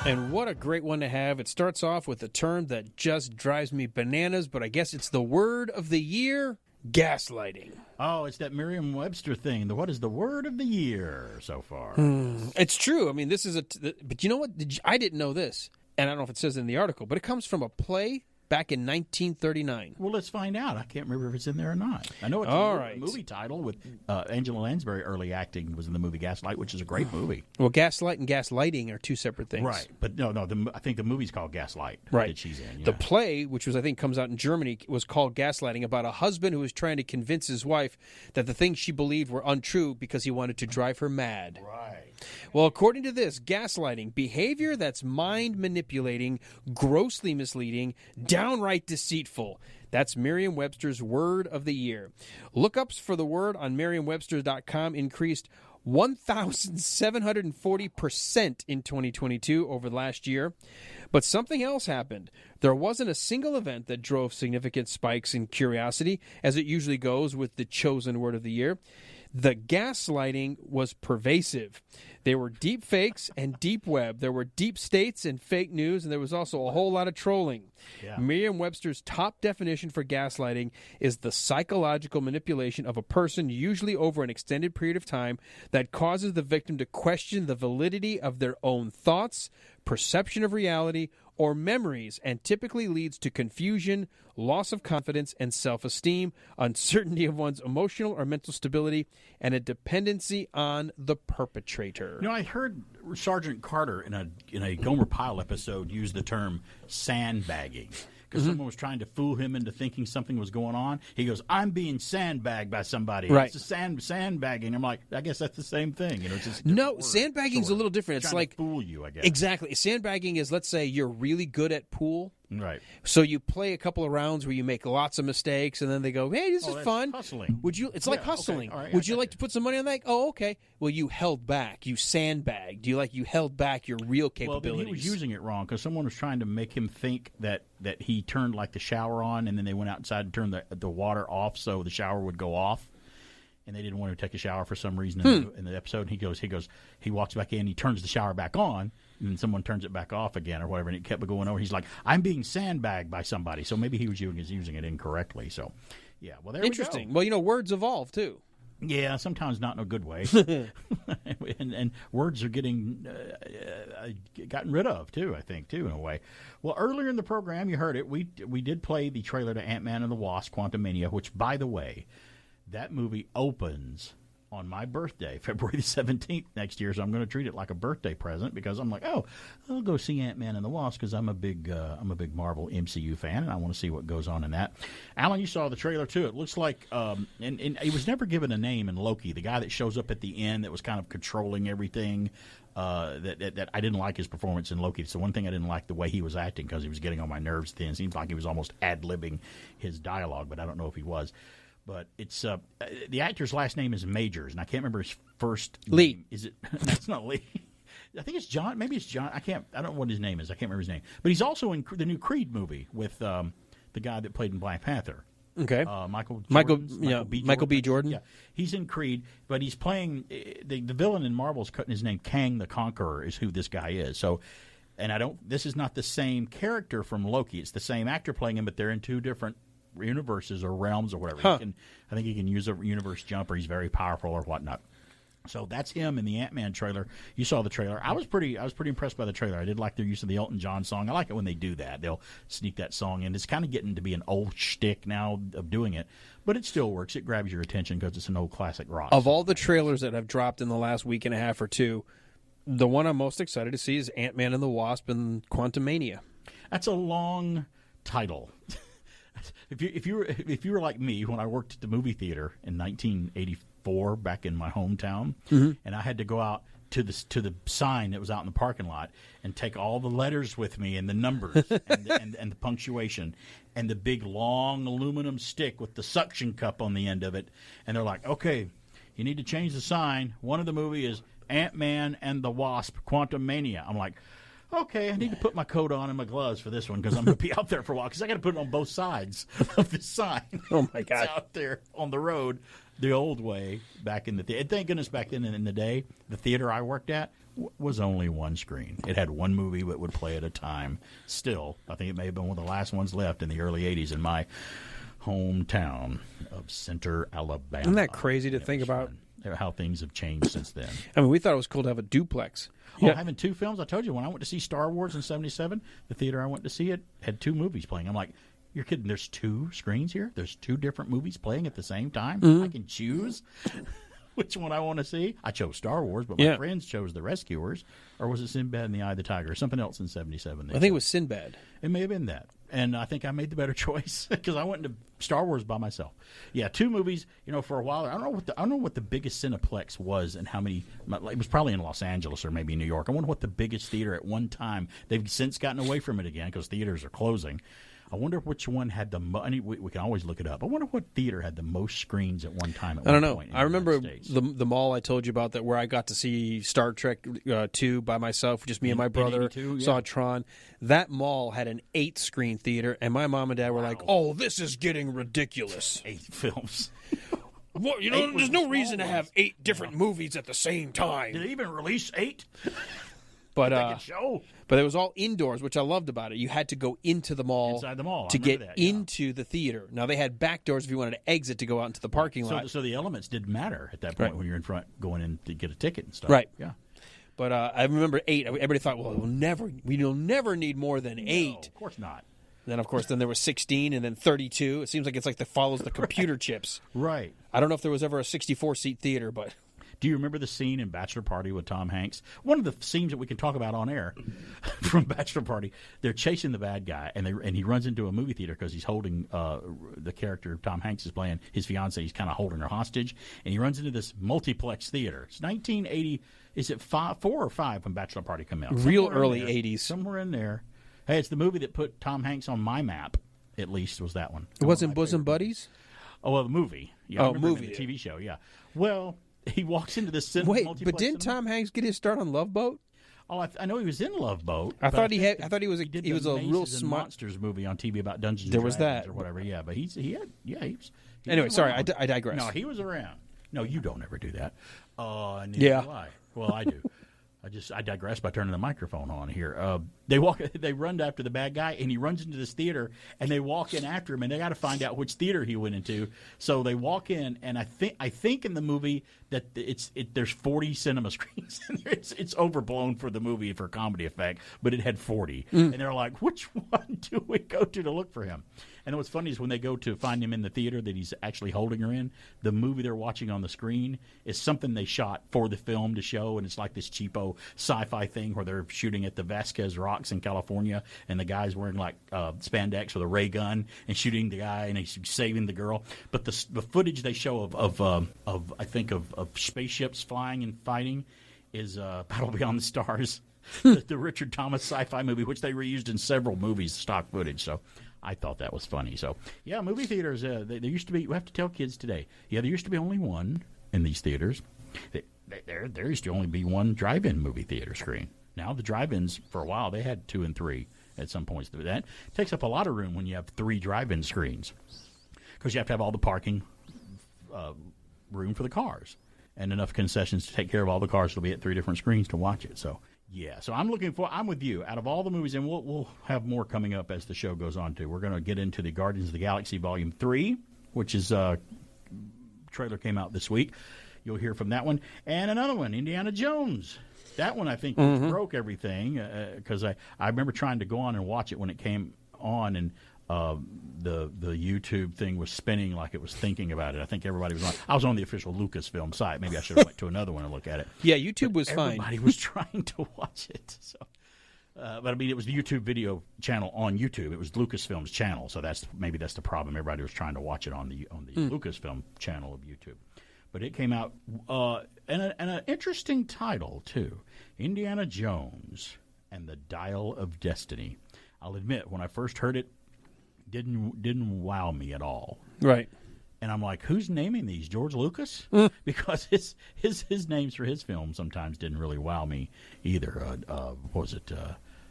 Speaker 4: And what a great one to have. It starts off with a term that just drives me bananas, but I guess it's the word of the year, gaslighting.
Speaker 3: Oh, it's that Merriam-Webster thing. What is the word of the year so far?
Speaker 4: It's true. I mean, this is but you know what? I didn't know this, and I don't know if it says it in the article, but it comes from a play back in 1939.
Speaker 3: Well, let's find out. I can't remember if it's in there or not. I know it's a movie title with Angela Lansbury early acting was in the movie Gaslight, which is a great movie.
Speaker 4: Well, Gaslight and gaslighting are two separate things.
Speaker 3: Right. But no, I think the movie's called Gaslight that she's in. Yeah.
Speaker 4: The play, which I think comes out in Germany, was called Gaslighting, about a husband who was trying to convince his wife that the things she believed were untrue because he wanted to drive her mad.
Speaker 3: Right.
Speaker 4: Well, according to this, gaslighting, behavior that's mind-manipulating, grossly misleading, downright deceitful. That's Merriam-Webster's word of the year. Lookups for the word on Merriam-Webster.com increased 1,740% in 2022 over last year. But something else happened. There wasn't a single event that drove significant spikes in curiosity, as it usually goes with the chosen word of the year. The gaslighting was pervasive. There were deep fakes and deep web. There were deep states and fake news, and there was also a whole lot of trolling. Yeah. Merriam-Webster's top definition for gaslighting is the psychological manipulation of a person, usually over an extended period of time, that causes the victim to question the validity of their own thoughts, perception of reality, or memories, and typically leads to confusion, loss of confidence and self-esteem, uncertainty of one's emotional or mental stability, and a dependency on the perpetrator.
Speaker 3: You know, I heard Sergeant Carter in a Gomer Pyle episode use the term sandbagging. because someone was trying to fool him into thinking something was going on. He goes, "I'm being sandbagged by somebody."
Speaker 4: Right.
Speaker 3: It's a sandbagging. I'm like, I guess that's the same thing. It's just a
Speaker 4: No,
Speaker 3: word,
Speaker 4: sandbagging's
Speaker 3: sort
Speaker 4: a little different. It's
Speaker 3: trying
Speaker 4: like
Speaker 3: to fool you, I guess.
Speaker 4: Exactly. Sandbagging is, let's say you're really good at pool.
Speaker 3: Right.
Speaker 4: So you play a couple of rounds where you make lots of mistakes, and then they go, "Hey, this is
Speaker 3: that's
Speaker 4: fun."
Speaker 3: hustling.
Speaker 4: Would you? It's like
Speaker 3: Yeah, okay.
Speaker 4: hustling.
Speaker 3: All right,
Speaker 4: Would you like to put some money on that? Oh, okay. Well, you held back. You sandbagged. You held back your real
Speaker 3: Well,
Speaker 4: capabilities.
Speaker 3: then he was using it wrong because someone was trying to make him think that he turned like the shower on, and then they went outside and turned the water off so the shower would go off. And they didn't want to take a shower for some reason in the episode. And he walks back in, he turns the shower back on, and then someone turns it back off again or whatever, and it kept going over. He's like, "I'm being sandbagged by somebody." So maybe he was using it incorrectly. So, yeah, well, there
Speaker 4: Interesting.
Speaker 3: we go.
Speaker 4: Well, words evolve, too.
Speaker 3: Yeah, sometimes not in a good way. and words are getting gotten rid of, too, I think, too, in a way. Well, earlier in the program, you heard it, we did play the trailer to Ant-Man and the Wasp, Quantumania, which, by the way, that movie opens on my birthday, February the 17th next year, so I'm going to treat it like a birthday present because I'm like, oh, I'll go see Ant-Man and the Wasp because I'm a big Marvel MCU fan, and I want to see what goes on in that. Alan, you saw the trailer, too. It looks like, and he was never given a name in Loki, the guy that shows up at the end that was kind of controlling everything. That I didn't like his performance in Loki. So one thing I didn't like the way he was acting because he was getting on my nerves then. It seems like he was almost ad-libbing his dialogue, but I don't know if he was. But it's the actor's last name is Majors, and I can't remember his first
Speaker 4: Lee.
Speaker 3: name. Is it? That's not Lee. I think it's John. Maybe it's John. I don't know what his name is. I can't remember his name. But he's also in the new Creed movie with the guy that played in Black Panther.
Speaker 4: Okay.
Speaker 3: Michael
Speaker 4: B. Jordan.
Speaker 3: Yeah, he's in Creed, but he's playing the villain in Marvel's cutting his name. Kang the Conqueror is who this guy is. So, and this is not the same character from Loki. It's the same actor playing him, but they're in two different universes or realms or whatever.
Speaker 4: Huh.
Speaker 3: I think he can use a universe jump, or he's very powerful or whatnot. So that's him in the Ant-Man trailer. You saw the trailer. I was pretty impressed by the trailer. I did like their use of the Elton John song. I like it when they do that. They'll sneak that song in. It's kind of getting to be an old shtick now of doing it, but it still works. It grabs your attention because it's an old classic rock.
Speaker 4: Of all the trailers that have dropped in the last week and a half or two, the one I'm most excited to see is Ant-Man and the Wasp and Quantumania.
Speaker 3: That's a long title. If you were like me when I worked at the movie theater in 1984 back in my hometown, and I had to go out to the sign that was out in the parking lot and take all the letters with me and the numbers and the punctuation and the big long aluminum stick with the suction cup on the end of it, and they're like, "Okay, you need to change the sign. One of the movie is Ant-Man and the Wasp, Quantumania." I'm like, okay, I need to put my coat on and my gloves for this one because I'm going to be out there for a while because I got to put it on both sides of this sign.
Speaker 4: Oh, my God.
Speaker 3: It's out there on the road the old way back in the theater. Thank goodness back then in the day, the theater I worked at was only one screen. It had one movie that would play at a time. Still, I think it may have been one of the last ones left in the early 80s in my hometown of Center, Alabama.
Speaker 4: Isn't that crazy to think about?
Speaker 3: How things have changed since then.
Speaker 4: I mean, we thought it was cool to have a duplex.
Speaker 3: Oh, having two films? I told you, when I went to see Star Wars in 77, the theater I went to see it had two movies playing. I'm like, you're kidding, there's two screens here? There's two different movies playing at the same time? I can choose which one I want to see? I chose Star Wars, but my friends chose The Rescuers. Or was it Sinbad and the Eye of the Tiger? Or something else in 77.
Speaker 4: I think it was Sinbad.
Speaker 3: It may have been that. And I think I made the better choice because I went into Star Wars by myself. Yeah, two movies. For a while, I don't know what the biggest Cineplex was and how many. It was probably in Los Angeles or maybe New York. I wonder what the biggest theater at one time. They've since gotten away from it again because theaters are closing. I wonder which one had the most. We can always look it up. I wonder what theater had the most screens at one time.
Speaker 4: I don't know. I remember the mall I told you about that where I got to see Star Trek 2 by myself, just me and my brother. Saw Tron. That mall had an 8-screen theater, and my mom and dad were like, "Oh, this is getting ridiculous."
Speaker 3: 8 films.
Speaker 4: Well, there's no reason to have 8 different movies at the same time.
Speaker 3: Did they even release 8?
Speaker 4: But
Speaker 3: But
Speaker 4: it was all indoors, which I loved about it. You had to go into the mall,
Speaker 3: inside the mall
Speaker 4: to get into the theater. Now, they had back doors if you wanted to exit to go out into the parking lot.
Speaker 3: So the elements didn't matter at that point when you're in front going in to get a ticket and stuff.
Speaker 4: Right.
Speaker 3: Yeah.
Speaker 4: But I remember 8. Everybody thought, well, we'll never need more than 8.
Speaker 3: No, of course not.
Speaker 4: Then, of course, there was 16 and then 32. It seems like it's like that follows the computer chips.
Speaker 3: Right.
Speaker 4: I don't know if there was ever a 64-seat theater, but...
Speaker 3: Do you remember the scene in Bachelor Party with Tom Hanks? One of the scenes that we can talk about on air from Bachelor Party. They're chasing the bad guy, and he runs into a movie theater because he's holding the character Tom Hanks is playing, his fiancée. He's kind of holding her hostage, and he runs into this multiplex theater. It's 1980. Is it 4 or 5 when Bachelor Party came out?
Speaker 4: Real early 80s.
Speaker 3: Somewhere in there. Hey, it's the movie that put Tom Hanks on my map, at least, was that one.
Speaker 4: It wasn't Bosom Buddies?
Speaker 3: Oh, well, the movie. Yeah, I remember
Speaker 4: movie.
Speaker 3: the TV show, yeah. Well, he walks into this
Speaker 4: Wait, but didn't Tom Hanks get his start on Love Boat?
Speaker 3: Oh, I know he was in Love Boat.
Speaker 4: I thought he was a real
Speaker 3: Mazes and
Speaker 4: smart
Speaker 3: Monsters movie on TV about Dungeons.
Speaker 4: There
Speaker 3: and
Speaker 4: was
Speaker 3: Dragons
Speaker 4: that
Speaker 3: or whatever. Yeah, but he
Speaker 4: Anyway,
Speaker 3: was
Speaker 4: sorry,
Speaker 3: around.
Speaker 4: I digress.
Speaker 3: No, he was around. No, you don't ever do that. Neither
Speaker 4: Yeah.
Speaker 3: do I. Well, I do. I digress by turning the microphone on here. They run after the bad guy, and he runs into this theater, and they walk in after him, and they got to find out which theater he went into. So they walk in, and I think in the movie that there's 40 cinema screens. It's overblown for the movie for comedy effect, but it had 40, and they're like, which one do we go to look for him? And what's funny is when they go to find him in the theater that he's actually holding her in, the movie they're watching on the screen is something they shot for the film to show, and it's like this cheapo sci-fi thing where they're shooting at the Vasquez Rocks in California, and the guy's wearing like spandex with a ray gun and shooting the guy, and he's saving the girl. But the footage they show of I think of spaceships flying and fighting is Battle Beyond the Stars, the Richard Thomas sci-fi movie, which they reused in several movies, stock footage. So I thought that was funny. So, yeah, movie theaters, there used to be, we have to tell kids today, there used to be only one in these theaters. There used to only be one drive-in movie theater screen. Now the drive-ins, for a while, they had 2 and 3 at some points. That takes up a lot of room when you have 3 drive-in screens because you have to have all the parking room for the cars and enough concessions to take care of all the cars. It'll be at 3 different screens to watch it. So, yeah, so I'm with you. Out of all the movies, and we'll have more coming up as the show goes on, too. We're going to get into the Guardians of the Galaxy Volume 3, which is trailer came out this week. You'll hear from that one. And another one, Indiana Jones. That one, I think, broke everything because I remember trying to go on and watch it when it came on, and the YouTube thing was spinning like it was thinking about it. I think everybody was on. I was on the official Lucasfilm site. Maybe I should have went to another one and look at it.
Speaker 4: Yeah, YouTube was fine.
Speaker 3: Everybody was trying to watch it. So, but I mean, it was the YouTube video channel on YouTube. It was Lucasfilm's channel, so maybe that's the problem. Everybody was trying to watch it on the Lucasfilm channel of YouTube. But it came out, and an interesting title, too. Indiana Jones and the Dial of Destiny. I'll admit, when I first heard it, didn't wow me at all.
Speaker 4: Right.
Speaker 3: And I'm like, who's naming these? George Lucas? Because his names for his films sometimes didn't really wow me either. What was it?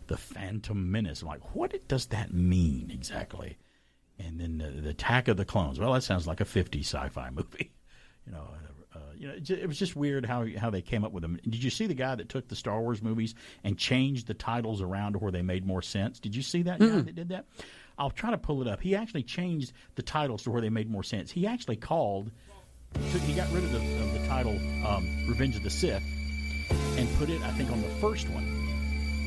Speaker 3: The Phantom Menace. I'm like, what does that mean exactly? And then the Attack of the Clones. Well, that sounds like a 50s sci-fi movie. It was just weird how they came up with them. Did you see the guy that took the Star Wars movies and changed the titles around to where they made more sense? Did you see that guy that did that? I'll try to pull it up. He actually changed the titles to where they made more sense. He actually he got rid of the title Revenge of the Sith and put it, I think, on the first one.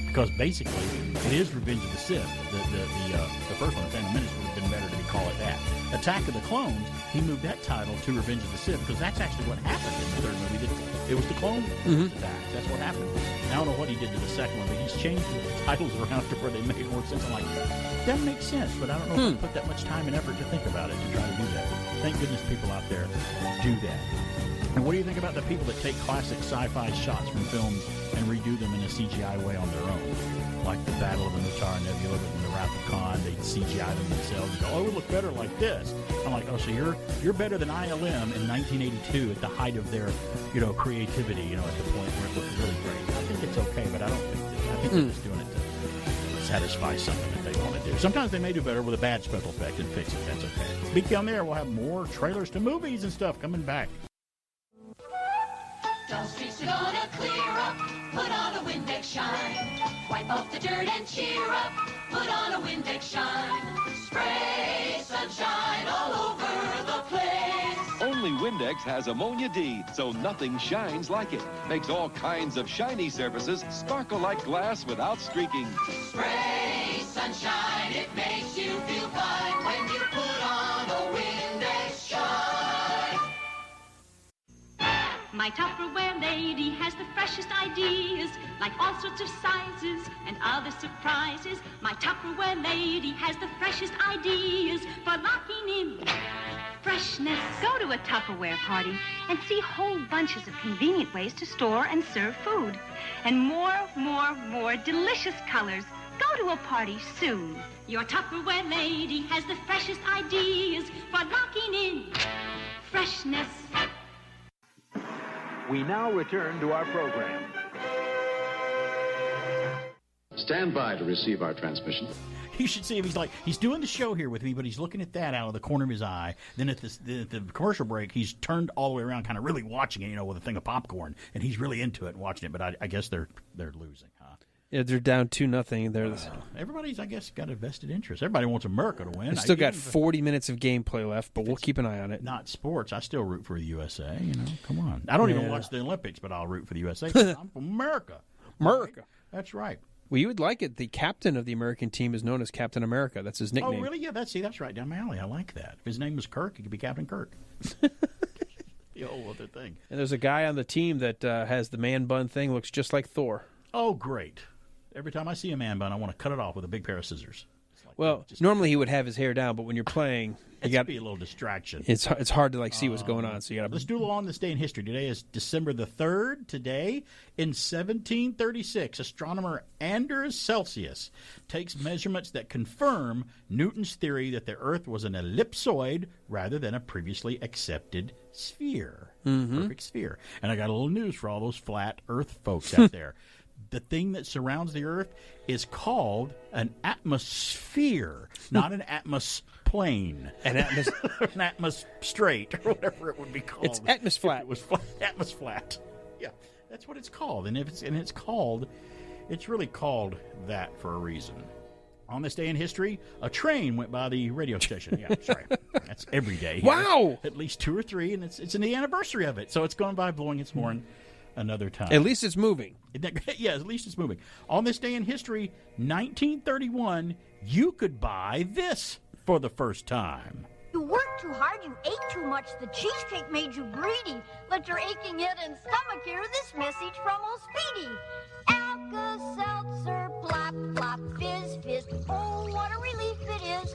Speaker 3: Because basically, it is Revenge of the Sith. The first one, The Phantom Menace, would have been better to call it that. Attack of the Clones, he moved that title to Revenge of the Sith because that's actually what happened in the third movie. It was the clone attack. That's what happened. And I don't know what he did to the second one, but he's changed the titles around to where they made more sense. I'm like, that makes sense, but I don't know if I put that much time and effort to think about it to try to do that. Thank goodness people out there do that. And what do you think about the people that take classic sci-fi shots from films and redo them in a CGI way on their own? Like the Battle of the Mutar Nebula and the Wrath of Khan, they CGI them themselves and go, oh, it would look better like this. I'm like, oh, so you're better than ILM in 1982 at the height of their, creativity, at the point where it looked really great. I think it's okay, but I think they're just doing it to satisfy something that they want to do. Sometimes they may do better with a bad special effect and fix it. That's okay. Speak down there. We'll have more trailers to movies and stuff coming back.
Speaker 12: The streets are gonna clear up, put on a Windex shine. Wipe off the dirt and cheer up, put on a Windex shine. Spray sunshine all over the place.
Speaker 1: Only Windex has ammonia D, so nothing shines like it. Makes all kinds of shiny surfaces sparkle like glass without streaking.
Speaker 12: Spray sunshine, it makes you feel fine when you put on a Windex shine.
Speaker 22: My
Speaker 12: My Tupperware lady has the freshest ideas, like all sorts of sizes and other surprises. My Tupperware lady has the freshest ideas for locking in freshness.
Speaker 2: Go to a Tupperware party and see whole bunches of convenient ways to store and serve food. And more delicious colors. Go to a party soon.
Speaker 12: Your Tupperware lady has the freshest ideas for locking in freshness.
Speaker 5: We now return to our program.
Speaker 22: Stand by to receive our transmission.
Speaker 3: You should see him. He's doing the show here with me, but he's looking at that out of the corner of his eye. Then at the commercial break, he's turned all the way around, kind of really watching it, with a thing of popcorn, and he's really into it and watching it. But I guess they're losing, huh?
Speaker 4: Yeah, they're down 2-0.
Speaker 3: Everybody's, I guess, got a vested interest. Everybody wants America to win.
Speaker 4: We've still got 40 minutes of gameplay left, but we'll keep an eye on it.
Speaker 3: Not sports. I still root for the USA. Come on. I don't even watch the Olympics, but I'll root for the USA. I'm from America.
Speaker 4: America.
Speaker 3: That's right.
Speaker 4: Well, you would like it. The captain of the American team is known as Captain America. That's his nickname.
Speaker 3: Oh, really? Yeah, that's right down my alley. I like that. If his name was Kirk, he could be Captain Kirk. The whole other thing.
Speaker 4: And there's a guy on the team that has the man bun thing, looks just like Thor.
Speaker 3: Oh, great. Every time I see a man bun, I want to cut it off with a big pair of scissors.
Speaker 4: Well, normally he would have his hair down, but when you're playing, you got
Speaker 3: to be a little distraction.
Speaker 4: It's hard to see what's going on. So you got to.
Speaker 3: Let's do on this day in history. Today is December the 3rd. Today, in 1736, astronomer Anders Celsius takes measurements that confirm Newton's theory that the Earth was an ellipsoid rather than a previously accepted sphere.
Speaker 4: Mm-hmm.
Speaker 3: Perfect sphere. And I got a little news for all those flat Earth folks out there. The thing that surrounds the Earth is called an atmosphere, not an atmosplane.
Speaker 4: An
Speaker 3: atmostrate, or whatever it would be called.
Speaker 4: It's atmosflat.
Speaker 3: It was atmosflat. Yeah, that's what it's called. And it's really called that for a reason. On this day in history, a train went by the radio station. Yeah, sorry. That's every day.
Speaker 4: Wow!
Speaker 3: At least 2 or 3, and it's in the anniversary of it. So it's going by blowing its horn another time.
Speaker 4: At least it's moving.
Speaker 3: Yeah, at least it's moving. On this day in history, 1931, you could buy this for the first time.
Speaker 23: You worked too hard, you ate too much, the cheesecake made you greedy. Let your aching head and stomach hear this message from old Speedy. Alka-Seltzer, plop, plop, fizz, fizz, oh, what a relief it is.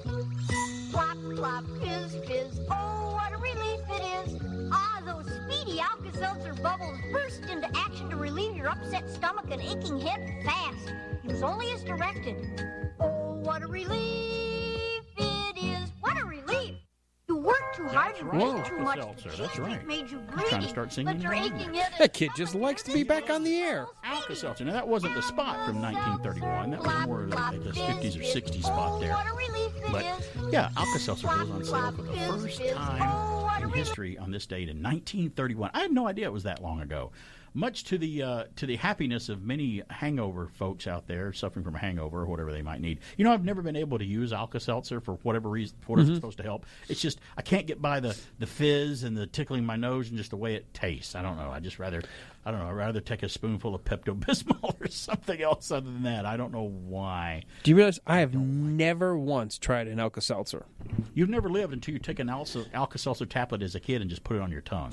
Speaker 23: Plop, plop, fizz, fizz, oh, what a relief it is. Ah, those speedy Alka-Seltzer bubbles burst into action to relieve your upset stomach and aching head fast. Use only as directed. Oh, what a relief it is. What a relief. You worked too hard, you ate too much, the cheesecake made you greedy.
Speaker 3: Trying to start singing.
Speaker 23: Let your aching head
Speaker 4: That kid just likes to be back on the air.
Speaker 3: Alka-Seltzer. Now, that wasn't the spot from 1931. That was more like the 50s or 60s spot there. But, yeah, Alka-Seltzer goes on sale for the first time in history on this date in 1931. I had no idea it was that long ago. Much to the happiness of many hangover folks out there suffering from a hangover or whatever they might need. I've never been able to use Alka-Seltzer for whatever reason, for what it's supposed to help. It's just I can't get by the fizz and the tickling my nose and just the way it tastes. I don't know. I'd rather take a spoonful of Pepto-Bismol or something else other than that. I don't know why.
Speaker 4: Do you realize I have never once tried an Alka-Seltzer?
Speaker 3: You've never lived until you took an Alka-Seltzer tablet as a kid and just put it on your tongue.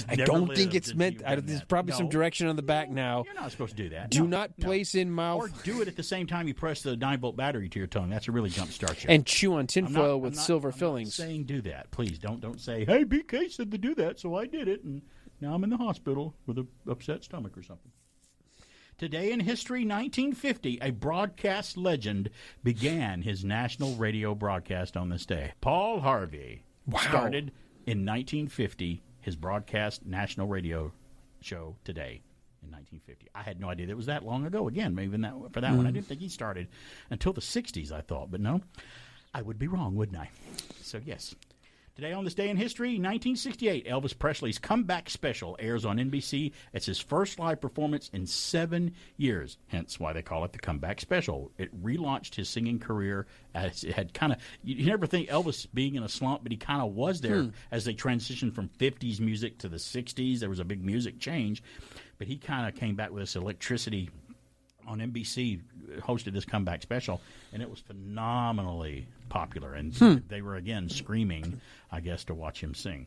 Speaker 4: I don't think it's meant. There's probably some direction on the back now.
Speaker 3: You're not supposed to do that.
Speaker 4: Do not place in mouth.
Speaker 3: Or do it at the same time you press the 9-volt battery to your tongue. That's a really jumpstart you.
Speaker 4: And chew on tinfoil with silver fillings.
Speaker 3: I'm not saying do that. Please don't say, hey, BK said to do that, so I did it, and now I'm in the hospital with an upset stomach or something. Today in history, 1950, a broadcast legend began his national radio broadcast on this day. Paul Harvey started in 1950 his broadcast national radio show today in 1950. I had no idea that it was that long ago. Again, maybe for that one, I didn't think he started until the 60s, I thought. But no, I would be wrong, wouldn't I? So, yes. Today on this day in history, 1968, Elvis Presley's Comeback Special airs on NBC. It's his first live performance in 7 years, hence why they call it the Comeback Special. It relaunched his singing career. As it had kind of, you never think Elvis being in a slump, but he kind of was there as they transitioned from 50s music to the 60s. There was a big music change, but he kind of came back with this electricity on NBC, hosted this Comeback Special, and it was phenomenally popular. And they were, again, screaming, I guess, to watch him sing.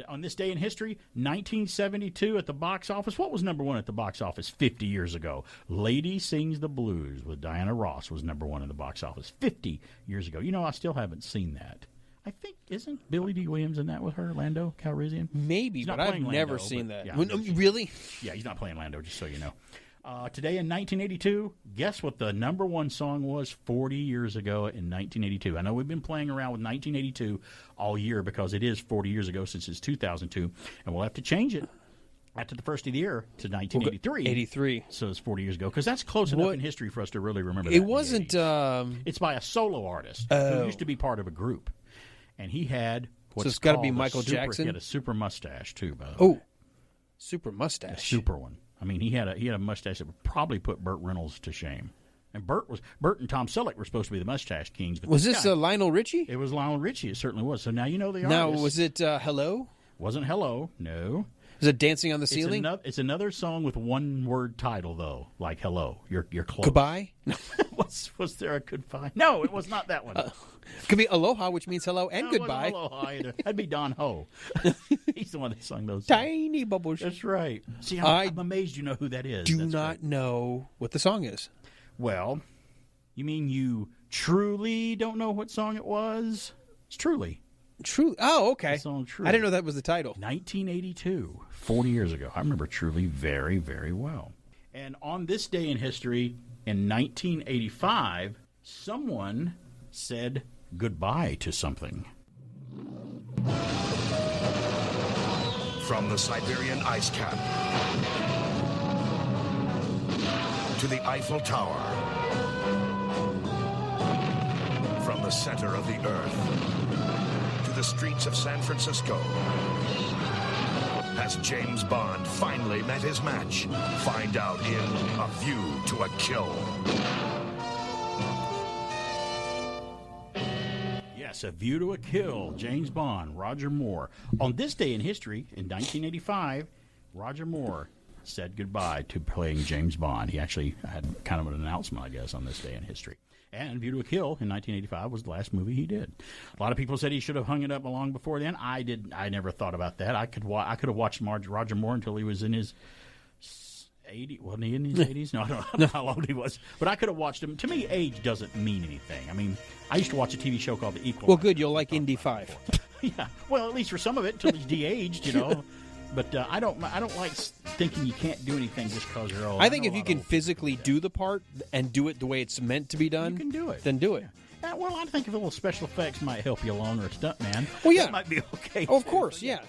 Speaker 3: On this day in history, 1972 at the box office. What was number one at the box office 50 years ago? Lady Sings the Blues with Diana Ross was number one in the box office 50 years ago. I still haven't seen that. I think, isn't Billy D. Williams in that with her, Lando Calrissian?
Speaker 4: Maybe, but I've never seen that. Yeah, really?
Speaker 3: Yeah, he's not playing Lando, just so you know. Today in 1982, guess what the number one song was 40 years ago in 1982? I know we've been playing around with 1982 all year because it is 40 years ago since it's 2002, and we'll have to change it after the first of the year to 1983.
Speaker 4: 83.
Speaker 3: So it's 40 years ago, because that's close enough in history for us to really remember that.
Speaker 4: It wasn't...
Speaker 3: It's by a solo artist who used to be part of a group. And he had what's
Speaker 4: so it's got to
Speaker 3: called
Speaker 4: be Michael Jackson?
Speaker 3: He had a super mustache, too, by the way.
Speaker 4: Oh, super mustache.
Speaker 3: A super one. I mean, he had a mustache that would probably put Burt Reynolds to shame. And Burt and Tom Selleck were supposed to be the mustache kings. But
Speaker 4: was this Lionel Richie?
Speaker 3: It was Lionel Richie. It certainly was. So now you know the artist.
Speaker 4: Now, was it Hello?
Speaker 3: Wasn't Hello, no.
Speaker 4: Is it Dancing on the Ceiling?
Speaker 3: It's another song with one-word title, though, like Hello. You're close.
Speaker 4: Goodbye?
Speaker 3: was there a goodbye? No, it was not that one.
Speaker 4: Could be Aloha, which means hello and
Speaker 3: No,
Speaker 4: goodbye.
Speaker 3: It wasn't Aloha either. That'd be Don Ho. He's the one that sung those songs.
Speaker 4: Tiny bubbles.
Speaker 3: That's right. See, I'm amazed you know who that is.
Speaker 4: Do not know what the song is.
Speaker 3: Well, you mean you truly don't know what song it was? It's Truly.
Speaker 4: Truly. Oh, okay.
Speaker 3: The song Truly.
Speaker 4: I didn't know that was the title.
Speaker 3: 1982, 40 years ago. I remember Truly very, very well. And on this day in history, in 1985, someone said goodbye to something.
Speaker 6: From the Siberian ice cap to the Eiffel Tower, from the center of the earth to the streets of San Francisco, has James Bond finally met his match? Find out in A View to a Kill.
Speaker 3: Yes, A View to a Kill, James Bond, Roger Moore. On this day in history, in 1985, Roger Moore said goodbye to playing James Bond. He actually had kind of an announcement, I guess, on this day in history. And View to a Kill in 1985 was the last movie he did. A lot of people said he should have hung it up long before then. I never thought about that. I could have watched Roger Moore until he was in his 80s. Wasn't he in his 80s? No, I don't know how old he was. But I could have watched him. To me, age doesn't mean anything. I mean, I used to watch a TV show called The Equalizer.
Speaker 4: Well, good. You'll like Indy 5.
Speaker 3: Yeah. Well, at least for some of it, until he's de-aged, you know. But I don't like thinking you can't do anything just because you're old.
Speaker 4: I think if you can physically do the part and do it the way it's meant to be done,
Speaker 3: you can do it.
Speaker 4: Then do it.
Speaker 3: Yeah. Well, I think a little special effects might help you along, or a stuntman.
Speaker 4: Well, yeah.
Speaker 3: That might be okay.
Speaker 4: Oh, of course, yeah.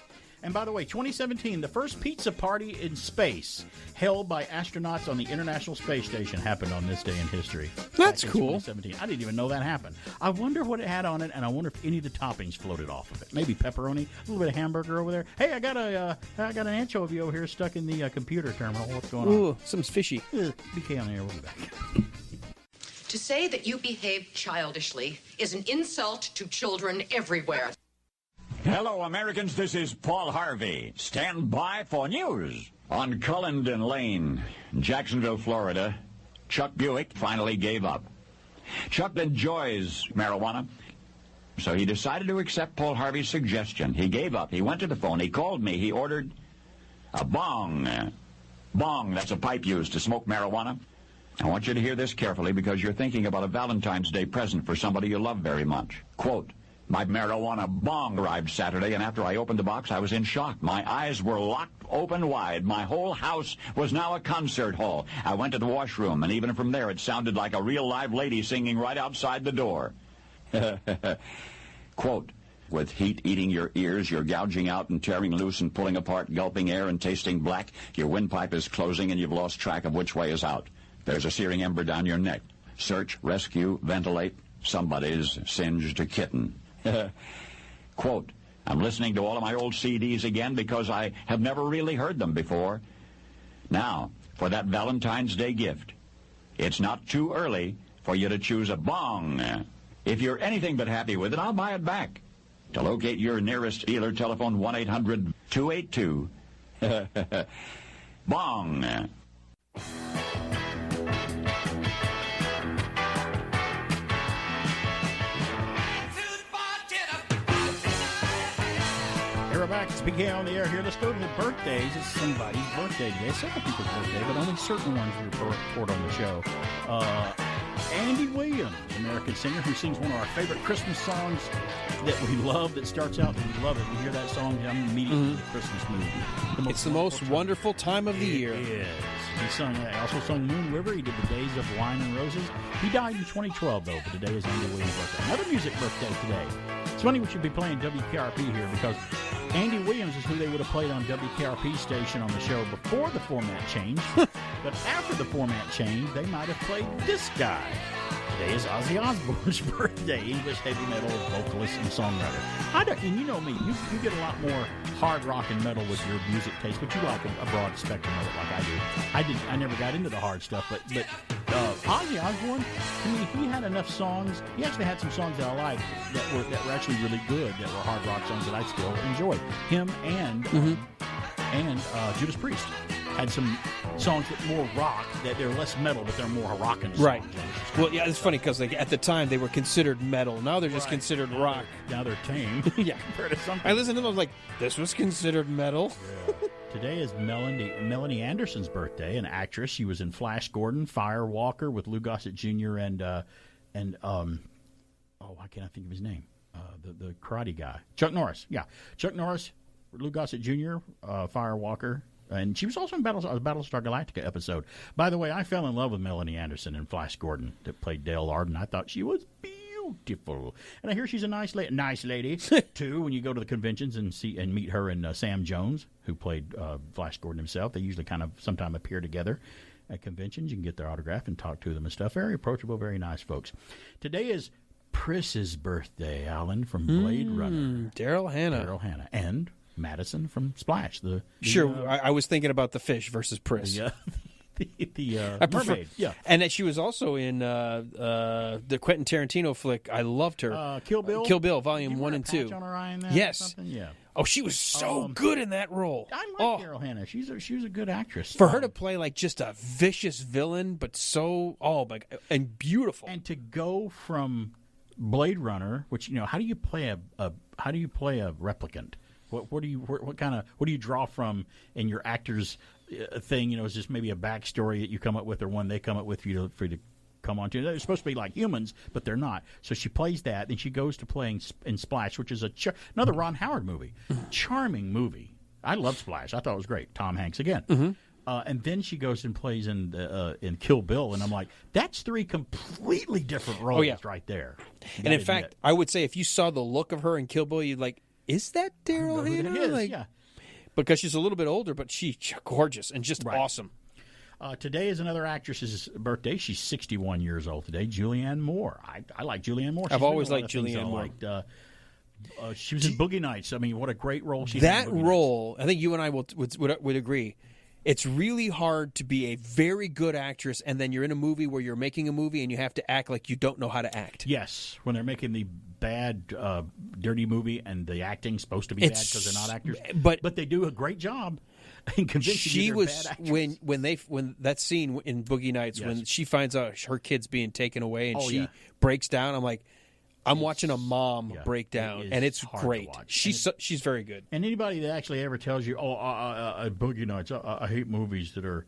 Speaker 3: And by the way, 2017, the first pizza party in space held by astronauts on the International Space Station happened on this day in history.
Speaker 4: That's cool.
Speaker 3: 2017. I didn't even know that happened. I wonder what it had on it, and I wonder if any of the toppings floated off of it. Maybe pepperoni, a little bit of hamburger over there. Hey, I got an anchovy over here stuck in the computer terminal. What's going on?
Speaker 4: Ooh, something's fishy.
Speaker 3: BK on the air. We'll be back.
Speaker 8: To say that you behaved childishly is an insult to children everywhere.
Speaker 9: Hello, Americans. This is Paul Harvey. Stand by for news. On Cullendon Lane, Jacksonville, Florida, Chuck Buick finally gave up. Chuck enjoys marijuana, so he decided to accept Paul Harvey's suggestion. He gave up. He went to the phone. He called me. He ordered a bong. Bong, that's a pipe used to smoke marijuana. I want you to hear this carefully because you're thinking about a Valentine's Day present for somebody you love very much. Quote, my marijuana bong arrived Saturday, and after I opened the box, I was in shock. My eyes were locked open wide. My whole house was now a concert hall. I went to the washroom, and even from there, it sounded like a real live lady singing right outside the door. Quote, with heat eating your ears, you're gouging out and tearing loose and pulling apart, gulping air and tasting black. Your windpipe is closing, and you've lost track of which way is out. There's a searing ember down your neck. Search, rescue, ventilate. Somebody's singed a kitten. Quote, I'm listening to all of my old CDs again because I have never really heard them before. Now, for that Valentine's Day gift, it's not too early for you to choose a bong. If you're anything but happy with it, I'll buy it back. To locate your nearest dealer, telephone 1-800-282. Bong.
Speaker 3: we're back. It's PK on the air here. Let's go to the birthdays. It's somebody's birthday today. Several people's birthday, but only certain ones we report on the show. Andy Williams, American singer who sings one of our favorite Christmas songs that we love, that starts out that we love it. We hear that song, I'm immediately in the Christmas mood.
Speaker 4: It's the most wonderful time of the year.
Speaker 3: It is. He also sung Moon River. He did The Days of Wine and Roses. He died in 2012, though, but today is Andy Williams' birthday. Another music birthday today. It's funny we should be playing WKRP here because Andy Williams is who they would have played on WKRP station on the show before the format changed. But after the format changed, they might have played this guy. Today is Ozzy Osbourne's birthday, English heavy metal vocalist and songwriter. And you know me, you get a lot more hard rock and metal with your music taste, but you like a broad spectrum of it like I do. I never got into the hard stuff, but Ozzy Osbourne, I mean, he had enough songs. He actually had some songs that I liked that were actually really good, that were hard rock songs that I still enjoyed. Him and Judas Priest had some songs that more rock, that they're less metal, but they're more rockin' songs.
Speaker 4: Right. Well, yeah, it's funny because at the time they were considered metal. Now they're just considered rock.
Speaker 3: Now they're tame.
Speaker 4: Yeah.
Speaker 3: Compared to something.
Speaker 4: I listened to them, I was like, this was considered metal.
Speaker 3: Yeah. Today is Melanie Anderson's birthday, an actress. She was in Flash Gordon, Fire Walker with Lou Gossett Jr. and why can't I think of his name? The karate guy. Chuck Norris. Yeah. Chuck Norris, Lou Gossett Jr., Fire Walker. And she was also in Battlestar Galactica episode. By the way, I fell in love with Melanie Anderson in Flash Gordon that played Dale Arden. I thought she was beautiful. And I hear she's a nice lady, too, when you go to the conventions and meet her and Sam Jones, who played Flash Gordon himself. They usually sometime appear together at conventions. You can get their autograph and talk to them and stuff. Very approachable, very nice folks. Today is Priss's birthday, Alan, from Blade Runner.
Speaker 4: Daryl Hannah.
Speaker 3: And Madison from Splash.
Speaker 4: I was thinking about the fish versus Priss.
Speaker 3: The mermaid. Yeah.
Speaker 4: And that she was also in the Quentin Tarantino flick. I loved her.
Speaker 3: Kill Bill?
Speaker 4: Kill Bill, Volume 1 and 2.
Speaker 3: On her eye in that
Speaker 4: yes.
Speaker 3: Yeah.
Speaker 4: Oh, she was so good in that role.
Speaker 3: I like Daryl Hannah. She was a good actress.
Speaker 4: For her to play like just a vicious villain, but so and beautiful.
Speaker 3: And to go from Blade Runner, which how do you play a replicant? What do you draw from in your actor's thing? Is just maybe a backstory that you come up with, or one they come up with for you to come on to. They're supposed to be like humans, but they're not. So she plays that, then she goes to playing in Splash, which is another Ron Howard movie, charming movie. I love Splash. I thought it was great. Tom Hanks again.
Speaker 4: Mm-hmm.
Speaker 3: And then she goes and plays in Kill Bill, and I'm like, that's three completely different roles right there.
Speaker 4: And in fact, I would say if you saw the look of her in Kill Bill, you'd like, is that Daryl Hannah?
Speaker 3: Yeah.
Speaker 4: Because she's a little bit older, but she's gorgeous and just awesome.
Speaker 3: Today is another actress's birthday. She's 61 years old today, Julianne Moore. I like Julianne Moore.
Speaker 4: I've always liked Julianne Moore.
Speaker 3: She was in Boogie Nights. I mean, what a great role she
Speaker 4: had. That
Speaker 3: in Boogie
Speaker 4: role,
Speaker 3: Nights.
Speaker 4: I think you and I would agree. It's really hard to be a very good actress, and then you're in a movie where you're making a movie and you have to act like you don't know how to act.
Speaker 3: Yes, when they're making the bad, dirty movie and the acting's supposed to be bad because they're not actors, but they do a great job in convincing you they're bad actors.
Speaker 4: when that scene in Boogie Nights when she finds out her kid's being taken away and she breaks down. I'm like, I'm watching a mom break down, and it's great. She's very good.
Speaker 3: And anybody that actually ever tells you, Boogie Nights, I hate movies that are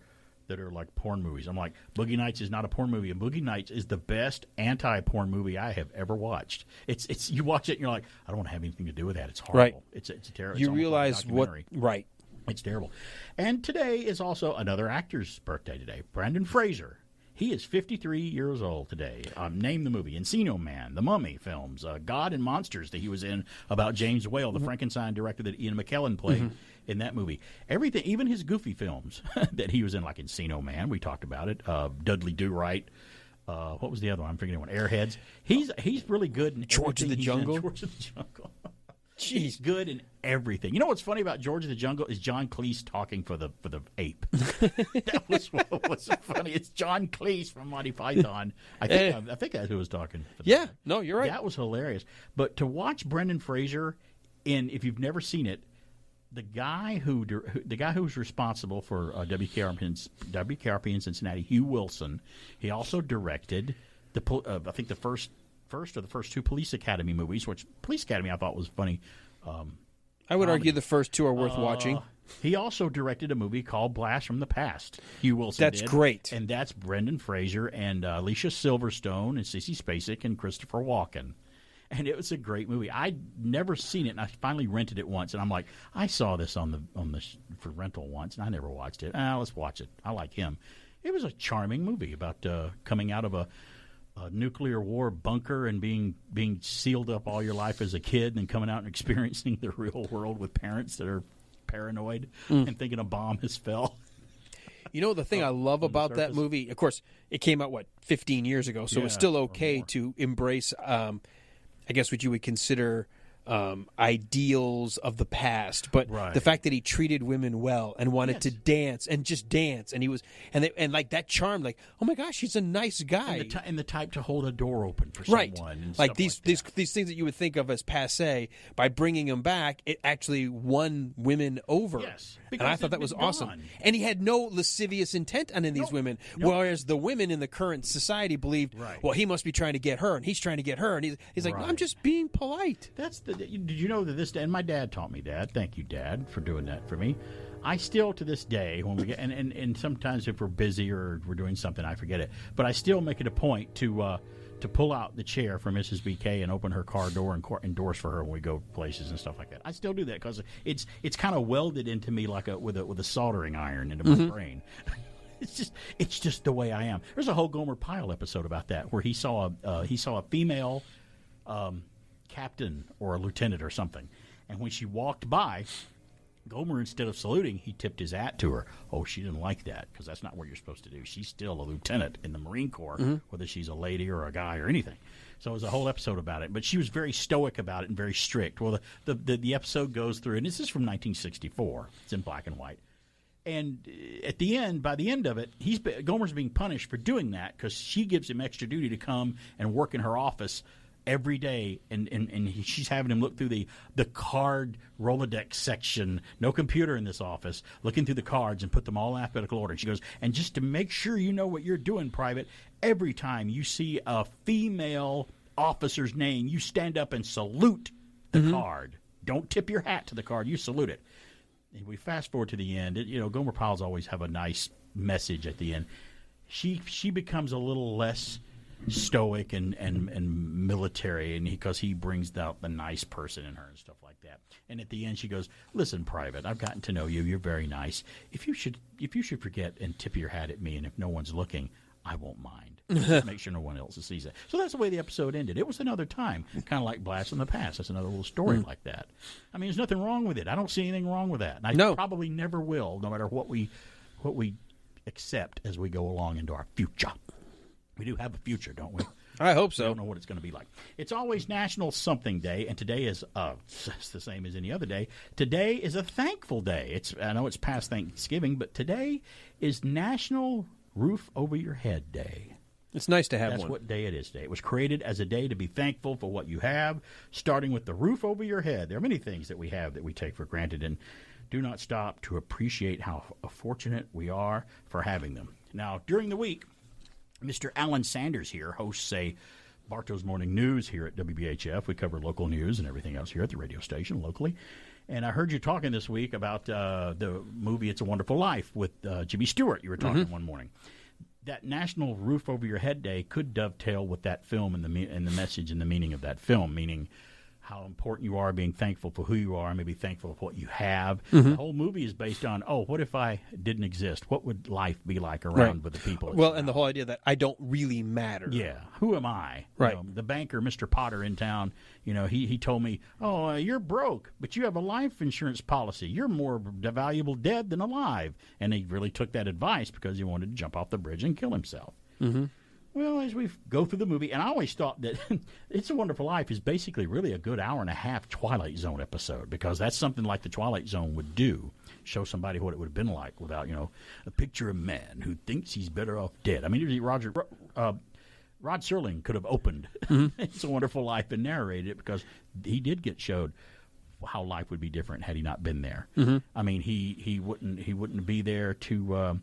Speaker 3: like porn movies. I'm like, Boogie Nights is not a porn movie, and Boogie Nights is the best anti-porn movie I have ever watched. It's you watch it and you're like, I don't want to have anything to do with that. It's horrible.
Speaker 4: Right.
Speaker 3: It's terrible.
Speaker 4: You realize right.
Speaker 3: It's terrible. And today is also another actor's birthday today, Brendan Fraser. He is 53 years old today. Name the movie: Encino Man, The Mummy films, God and Monsters that he was in about James Whale, the Frankenstein director that Ian McKellen played in that movie. Everything, even his goofy films that he was in, like Encino Man, we talked about it. Dudley Do-Right. What was the other one? I'm forgetting one. Airheads. He's really good in
Speaker 4: George of the Jungle.
Speaker 3: George of the Jungle. He's good in everything. You know what's funny about George of the Jungle is John Cleese talking for the ape. That was what was funny. It's John Cleese from Monty Python. I think that's who was talking.
Speaker 4: No, you're right.
Speaker 3: That was hilarious. But to watch Brendan Fraser if you've never seen it, the guy who's responsible for WKRP in Cincinnati, Hugh Wilson, he also directed I think the first or the first two Police Academy movies, which Police Academy I thought was funny.
Speaker 4: I would argue the first two are worth watching.
Speaker 3: He also directed a movie called Blast from the Past. Hugh Wilson
Speaker 4: That's
Speaker 3: did.
Speaker 4: great.
Speaker 3: And that's Brendan Fraser and Alicia Silverstone and Sissy Spacek and Christopher Walken. And it was a great movie. I'd never seen it, and I finally rented it once. And I'm like, I saw this on the for rental once, and I never watched it. Let's watch it. I like him. It was a charming movie about coming out of a nuclear war bunker and being sealed up all your life as a kid, and then coming out and experiencing the real world with parents that are paranoid and thinking a bomb has fell.
Speaker 4: You know, the thing I love about that movie, of course, it came out, 15 years ago, so it's still okay to embrace, I guess, what you would consider ideals of the past, but the fact that he treated women well and wanted to dance and just dance, and he was and like that charm, like, oh my gosh, he's a nice guy,
Speaker 3: and the type to hold a door open for
Speaker 4: right.
Speaker 3: someone, and
Speaker 4: like these things that you would think of as passé, by bringing him back, it actually won women over.
Speaker 3: Yes,
Speaker 4: and I thought that was awesome. And he had no lascivious intent on these women, whereas the women in the current society believed, well, he must be trying to get her, and he's trying to get her, and he's like, no, I'm just being polite.
Speaker 3: That's the. Did you know that this day, and my dad taught me, Dad, thank you, Dad, for doing that for me. I still, to this day, when we get, and sometimes if we're busy or we're doing something, I forget it, but I still make it a point to pull out the chair for Mrs. BK and open her car door and endorse for her when we go places and stuff like that. I still do that because it's kind of welded into me like with a soldering iron into my brain. It's just the way I am. There's a whole Gomer Pyle episode about that where he saw a female captain or a lieutenant or something, and when she walked by, Gomer, instead of saluting, he tipped his hat to her. Oh, she didn't like that because that's not what you're supposed to do. She's still a lieutenant in the Marine Corps, whether she's a lady or a guy or anything. So it was a whole episode about it, but she was very stoic about it and very strict. Well, the episode goes through, and this is from 1964. It's in black and white. And at the end, by the end of it, Gomer's being punished for doing that because she gives him extra duty to come and work in her office every day, and she's having him look through the card Rolodex section, no computer in this office, looking through the cards and put them all in alphabetical order. And she goes, and just to make sure you know what you're doing, Private, every time you see a female officer's name, you stand up and salute the card. Don't tip your hat to the card, you salute it. And we fast forward to the end. Gomer Pyle's always have a nice message at the end. She becomes a little less stoic and military, and because he brings out the nice person in her and stuff like that. And at the end, she goes, "Listen, Private, I've gotten to know you. You're very nice. If you should forget and tip your hat at me, and if no one's looking, I won't mind. Just make sure no one else sees it." So that's the way the episode ended. It was another time, kind of like Blast from the Past. That's another little story like that. I mean, there's nothing wrong with it. I don't see anything wrong with that, and I probably never will, no matter what we accept as we go along into our future. We do have a future, don't we?
Speaker 4: I hope so.
Speaker 3: I don't know what it's going to be like. It's always National Something Day, and today is it's the same as any other day. Today is a thankful day. I know it's past Thanksgiving, but today is National Roof Over Your Head Day.
Speaker 4: It's nice to have
Speaker 3: That's
Speaker 4: one.
Speaker 3: what day it is today. It was created as a day to be thankful for what you have, starting with the roof over your head. There are many things that we have that we take for granted, and do not stop to appreciate how fortunate we are for having them. Now, during the week, Mr. Alan Sanders here hosts Bartow's Morning News here at WBHF. We cover local news and everything else here at the radio station locally. And I heard you talking this week about the movie It's a Wonderful Life with Jimmy Stewart. You were talking one morning. That National Roof Over Your Head Day could dovetail with that film and the message and the meaning of that film, meaning how important you are, being thankful for who you are, maybe thankful for what you have. The whole movie is based on, what if I didn't exist? What would life be like around with the people?
Speaker 4: Well, and the whole idea that I don't really matter.
Speaker 3: Yeah. Who am I?
Speaker 4: Right.
Speaker 3: The banker, Mr. Potter in town, he told me, you're broke, but you have a life insurance policy. You're more valuable dead than alive. And he really took that advice because he wanted to jump off the bridge and kill himself. Well, as we go through the movie, and I always thought that It's a Wonderful Life is basically really a good hour-and-a-half Twilight Zone episode, because that's something like the Twilight Zone would do, show somebody what it would have been like without, a picture of a man who thinks he's better off dead. I mean, Rod Serling could have opened It's a Wonderful Life and narrated it, because he did get showed how life would be different had he not been there. I mean, he wouldn't be there to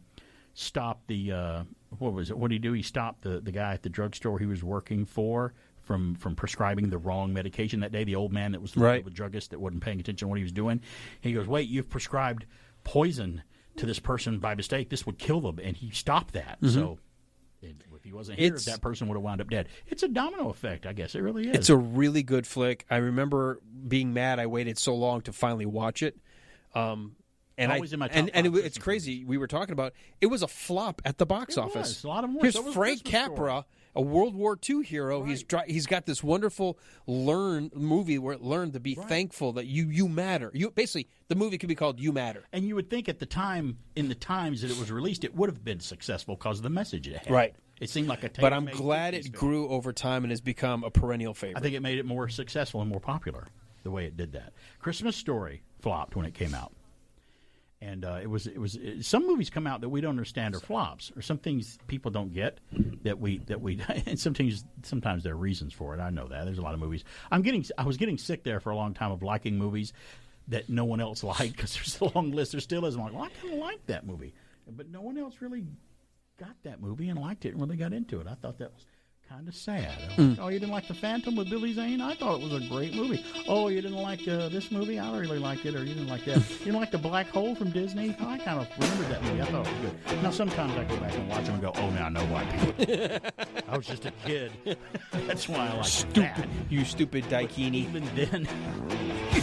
Speaker 3: stop the what was it? What did he do? He stopped the guy at the drugstore he was working for from prescribing the wrong medication that day. The old man that was
Speaker 4: Right.
Speaker 3: the druggist that wasn't paying attention to what he was doing. He goes, "Wait, you've prescribed poison to this person by mistake. This would kill them," and he stopped that.
Speaker 4: Mhm.
Speaker 3: So if he wasn't here, that person would have wound up dead. It's a domino effect, I guess. It really is.
Speaker 4: It's a really good flick. I remember being mad I waited so long to finally watch it. And
Speaker 3: Always in my top
Speaker 4: it's crazy. We were talking about it was a flop at the box office.
Speaker 3: A lot of them were.
Speaker 4: Here's
Speaker 3: So was
Speaker 4: Frank
Speaker 3: Christmas
Speaker 4: Capra, a World War II hero. Right. He's got this wonderful movie where it learned to be thankful that you matter. Basically, the movie could be called "You Matter."
Speaker 3: And you would think at the time, in the times that it was released, it would have been successful because of the message it had.
Speaker 4: Right.
Speaker 3: It seemed like a
Speaker 4: But I'm
Speaker 3: tailor-made
Speaker 4: glad
Speaker 3: 50s
Speaker 4: it
Speaker 3: film.
Speaker 4: grew over time and has become a perennial favorite.
Speaker 3: I think it made it more successful and more popular the way it did that. Christmas Story flopped when it came out. And some movies come out that we don't understand are flops, or some things people don't get that we and sometimes there are reasons for it. I know that there's a lot of movies. I was getting sick there for a long time of liking movies that no one else liked because there's a long list. There still is. I'm like, well, I kind of like that movie, but no one else really got that movie and liked it and really got into it. I thought that was kind of sad. Like, oh, you didn't like The Phantom with Billy Zane? I thought it was a great movie. Oh, you didn't like this movie? I really liked it. Or you didn't like that? You didn't like The Black Hole from Disney? Oh, I kind of remembered that movie. I thought it was good. Now, sometimes I go back and watch them and go, oh, now I know why people. I was just a kid. That's why I like that.
Speaker 4: You stupid Daikini.
Speaker 3: Even then, you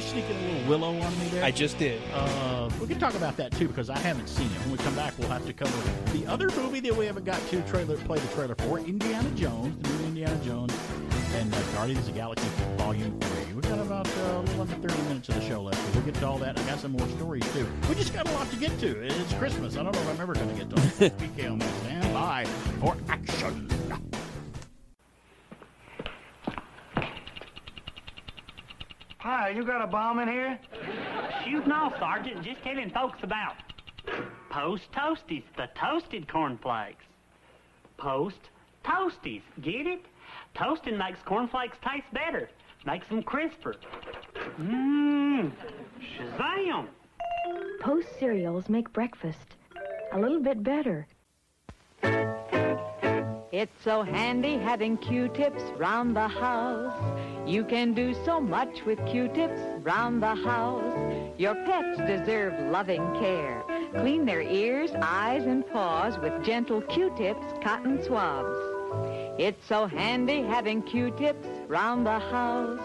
Speaker 3: sneaking a little Willow on me there.
Speaker 4: I just did.
Speaker 3: We can talk about that, too, because I haven't seen it. When we come back, we'll have to cover the other movie that we haven't got to play the trailer for, Indiana Jones, the movie Indiana Jones, and Guardians of the Galaxy Volume 3. We've got about a little under 30 minutes of the show left, so we'll get to all that. I got some more stories, too. We just got a lot to get to. It's Christmas. I don't know if I'm ever going to get to it. PK on that. Stand by for action.
Speaker 7: Hi, you got a bomb in here?
Speaker 10: Shoot no, Sergeant. Just telling folks about Post Toasties, the toasted cornflakes. Post Toasties, get it? Toasting makes cornflakes taste better. Makes them crisper. Shazam!
Speaker 11: Post cereals make breakfast a little bit better.
Speaker 24: It's so handy having Q-tips round the house. You can do so much with Q-tips round the house. Your pets deserve loving care. Clean their ears, eyes, and paws with gentle Q-tips cotton swabs. It's so handy having Q-tips round the house.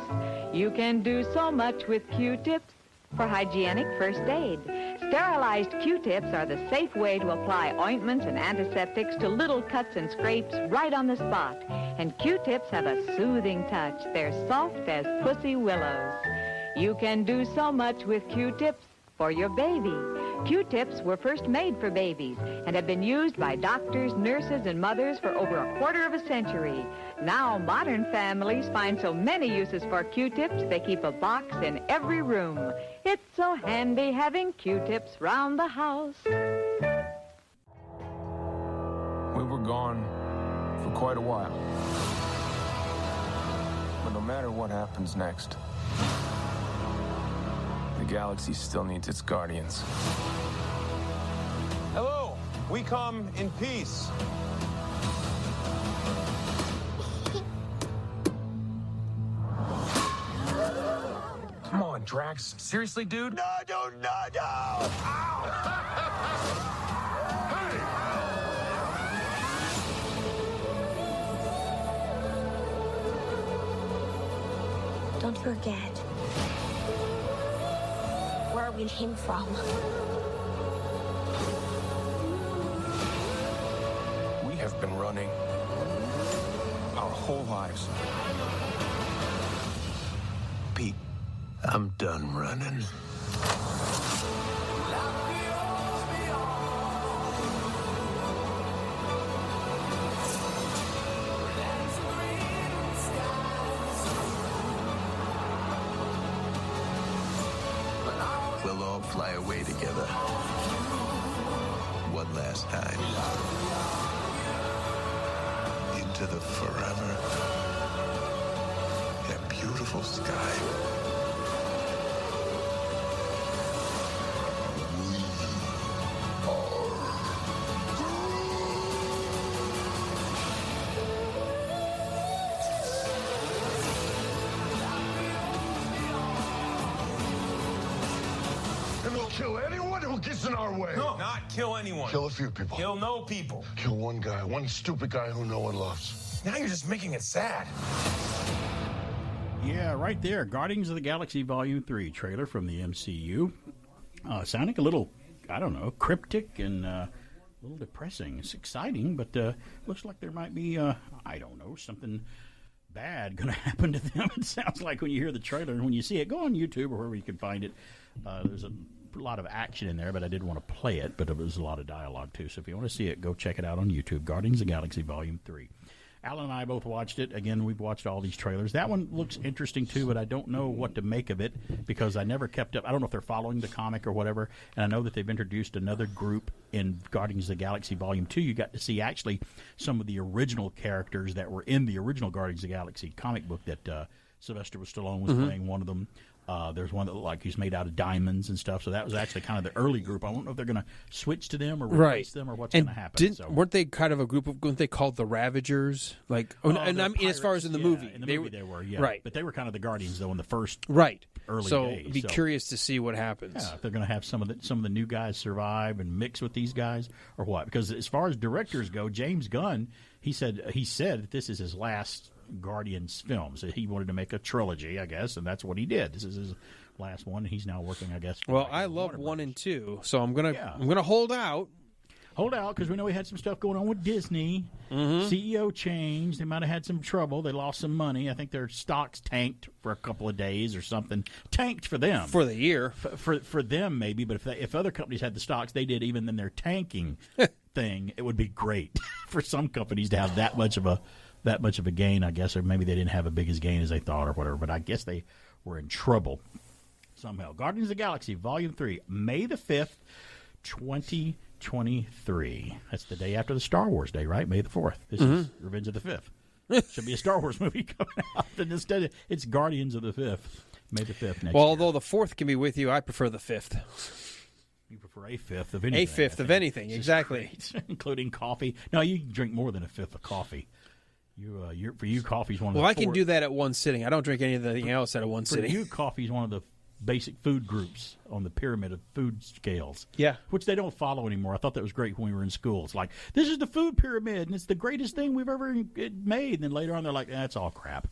Speaker 24: You can do so much with Q-tips for hygienic first aid. Sterilized Q-tips are the safe way to apply ointments and antiseptics to little cuts and scrapes right on the spot. And Q-tips have a soothing touch. They're soft as pussy willows. You can do so much with Q-tips for your baby. Q-tips were first made for babies and have been used by doctors, nurses, and mothers for over a quarter of a century. Now, modern families find so many uses for Q-tips, they keep a box in every room. It's so handy having Q-tips round the house.
Speaker 13: We were gone for quite a while. But no matter what happens next, the galaxy still needs its guardians.
Speaker 25: Hello, we come in peace.
Speaker 13: Come on, Drax. Seriously, dude?
Speaker 25: No!
Speaker 26: Don't forget where we came from.
Speaker 13: We have been running our whole lives.
Speaker 17: Pete, I'm done running. We'll all fly away together. One last time. Into the forever and beautiful sky.
Speaker 6: kill anyone who gets in our way.
Speaker 25: No, not kill anyone.
Speaker 6: Kill a few people.
Speaker 25: Kill no people.
Speaker 6: Kill one guy, one stupid guy who no one loves.
Speaker 25: Now you're just making it sad.
Speaker 3: Yeah, right there. Guardians of the Galaxy Volume 3 trailer from the MCU. Sounding a little, I don't know, cryptic and a little depressing. It's exciting, but looks like there might be, I don't know, something bad going to happen to them. It sounds like when you hear the trailer and when you see it. Go on YouTube or wherever you can find it. There's a lot of action in there, but I didn't want to play it, but it was a lot of dialogue too. So if you want to see it, go check it out on YouTube. Guardians of the Galaxy Volume 3. Alan and I both watched it. Again, we've watched all these trailers. That one looks interesting, too, but I don't know what to make of it because I never kept up. I don't know if they're following the comic or whatever, and I know that they've introduced another group in Guardians of the Galaxy Volume 2. You got to see, actually, some of the original characters that were in the original Guardians of the Galaxy comic book that Sylvester Stallone was playing one of them. There's one that looked like he's made out of diamonds and stuff. So that was actually kind of the early group. I don't know if they're going to switch to them or replace them or what's going to happen.
Speaker 4: Weren't they kind of a group of, weren't they called the Ravagers? Like, and I mean, as far as in the movie.
Speaker 3: In the movie they were, yeah.
Speaker 4: Right.
Speaker 3: But they were kind of the Guardians, though, in the first
Speaker 4: early
Speaker 3: days.
Speaker 4: Be curious to see what happens.
Speaker 3: Yeah, if they're going to have some of the new guys survive and mix with these guys or what. Because as far as directors go, James Gunn, he said that this is his last Guardians film. So he wanted to make a trilogy, I guess, and that's what he did. This is his last one. He's now working, I guess.
Speaker 4: Well, I love 1 and 2, so I'm gonna hold out.
Speaker 3: Hold out because we know we had some stuff going on with Disney. CEO changed. They might have had some trouble. They lost some money. I think their stocks tanked for a couple of days or something. Tanked for them
Speaker 4: for the year.
Speaker 3: For them maybe, but if other companies had the stocks they did, even then their tanking thing, it would be great for some companies to have that much of a gain, I guess, or maybe they didn't have a big as gain as they thought or whatever. But I guess they were in trouble somehow. Guardians of the Galaxy Volume 3, May the 5th, 2023. That's the day after the Star Wars Day, right? May the 4th. This is Revenge of the 5th. Should be a Star Wars movie coming out. And instead, it's Guardians of the 5th. May the 5th next year.
Speaker 4: Although the 4th can be with you, I prefer the 5th.
Speaker 3: You prefer a fifth of anything.
Speaker 4: A fifth of anything, exactly.
Speaker 3: Including coffee. No, you drink more than a fifth of coffee. For you, coffee's one of the
Speaker 4: I can do that at one sitting. I don't drink anything else at one sitting.
Speaker 3: For you, coffee's one of the basic food groups on the pyramid of food scales.
Speaker 4: Yeah.
Speaker 3: Which they don't follow anymore. I thought that was great when we were in school. It's like, this is the food pyramid, and it's the greatest thing we've ever made. And then later on, they're like, that's all crap.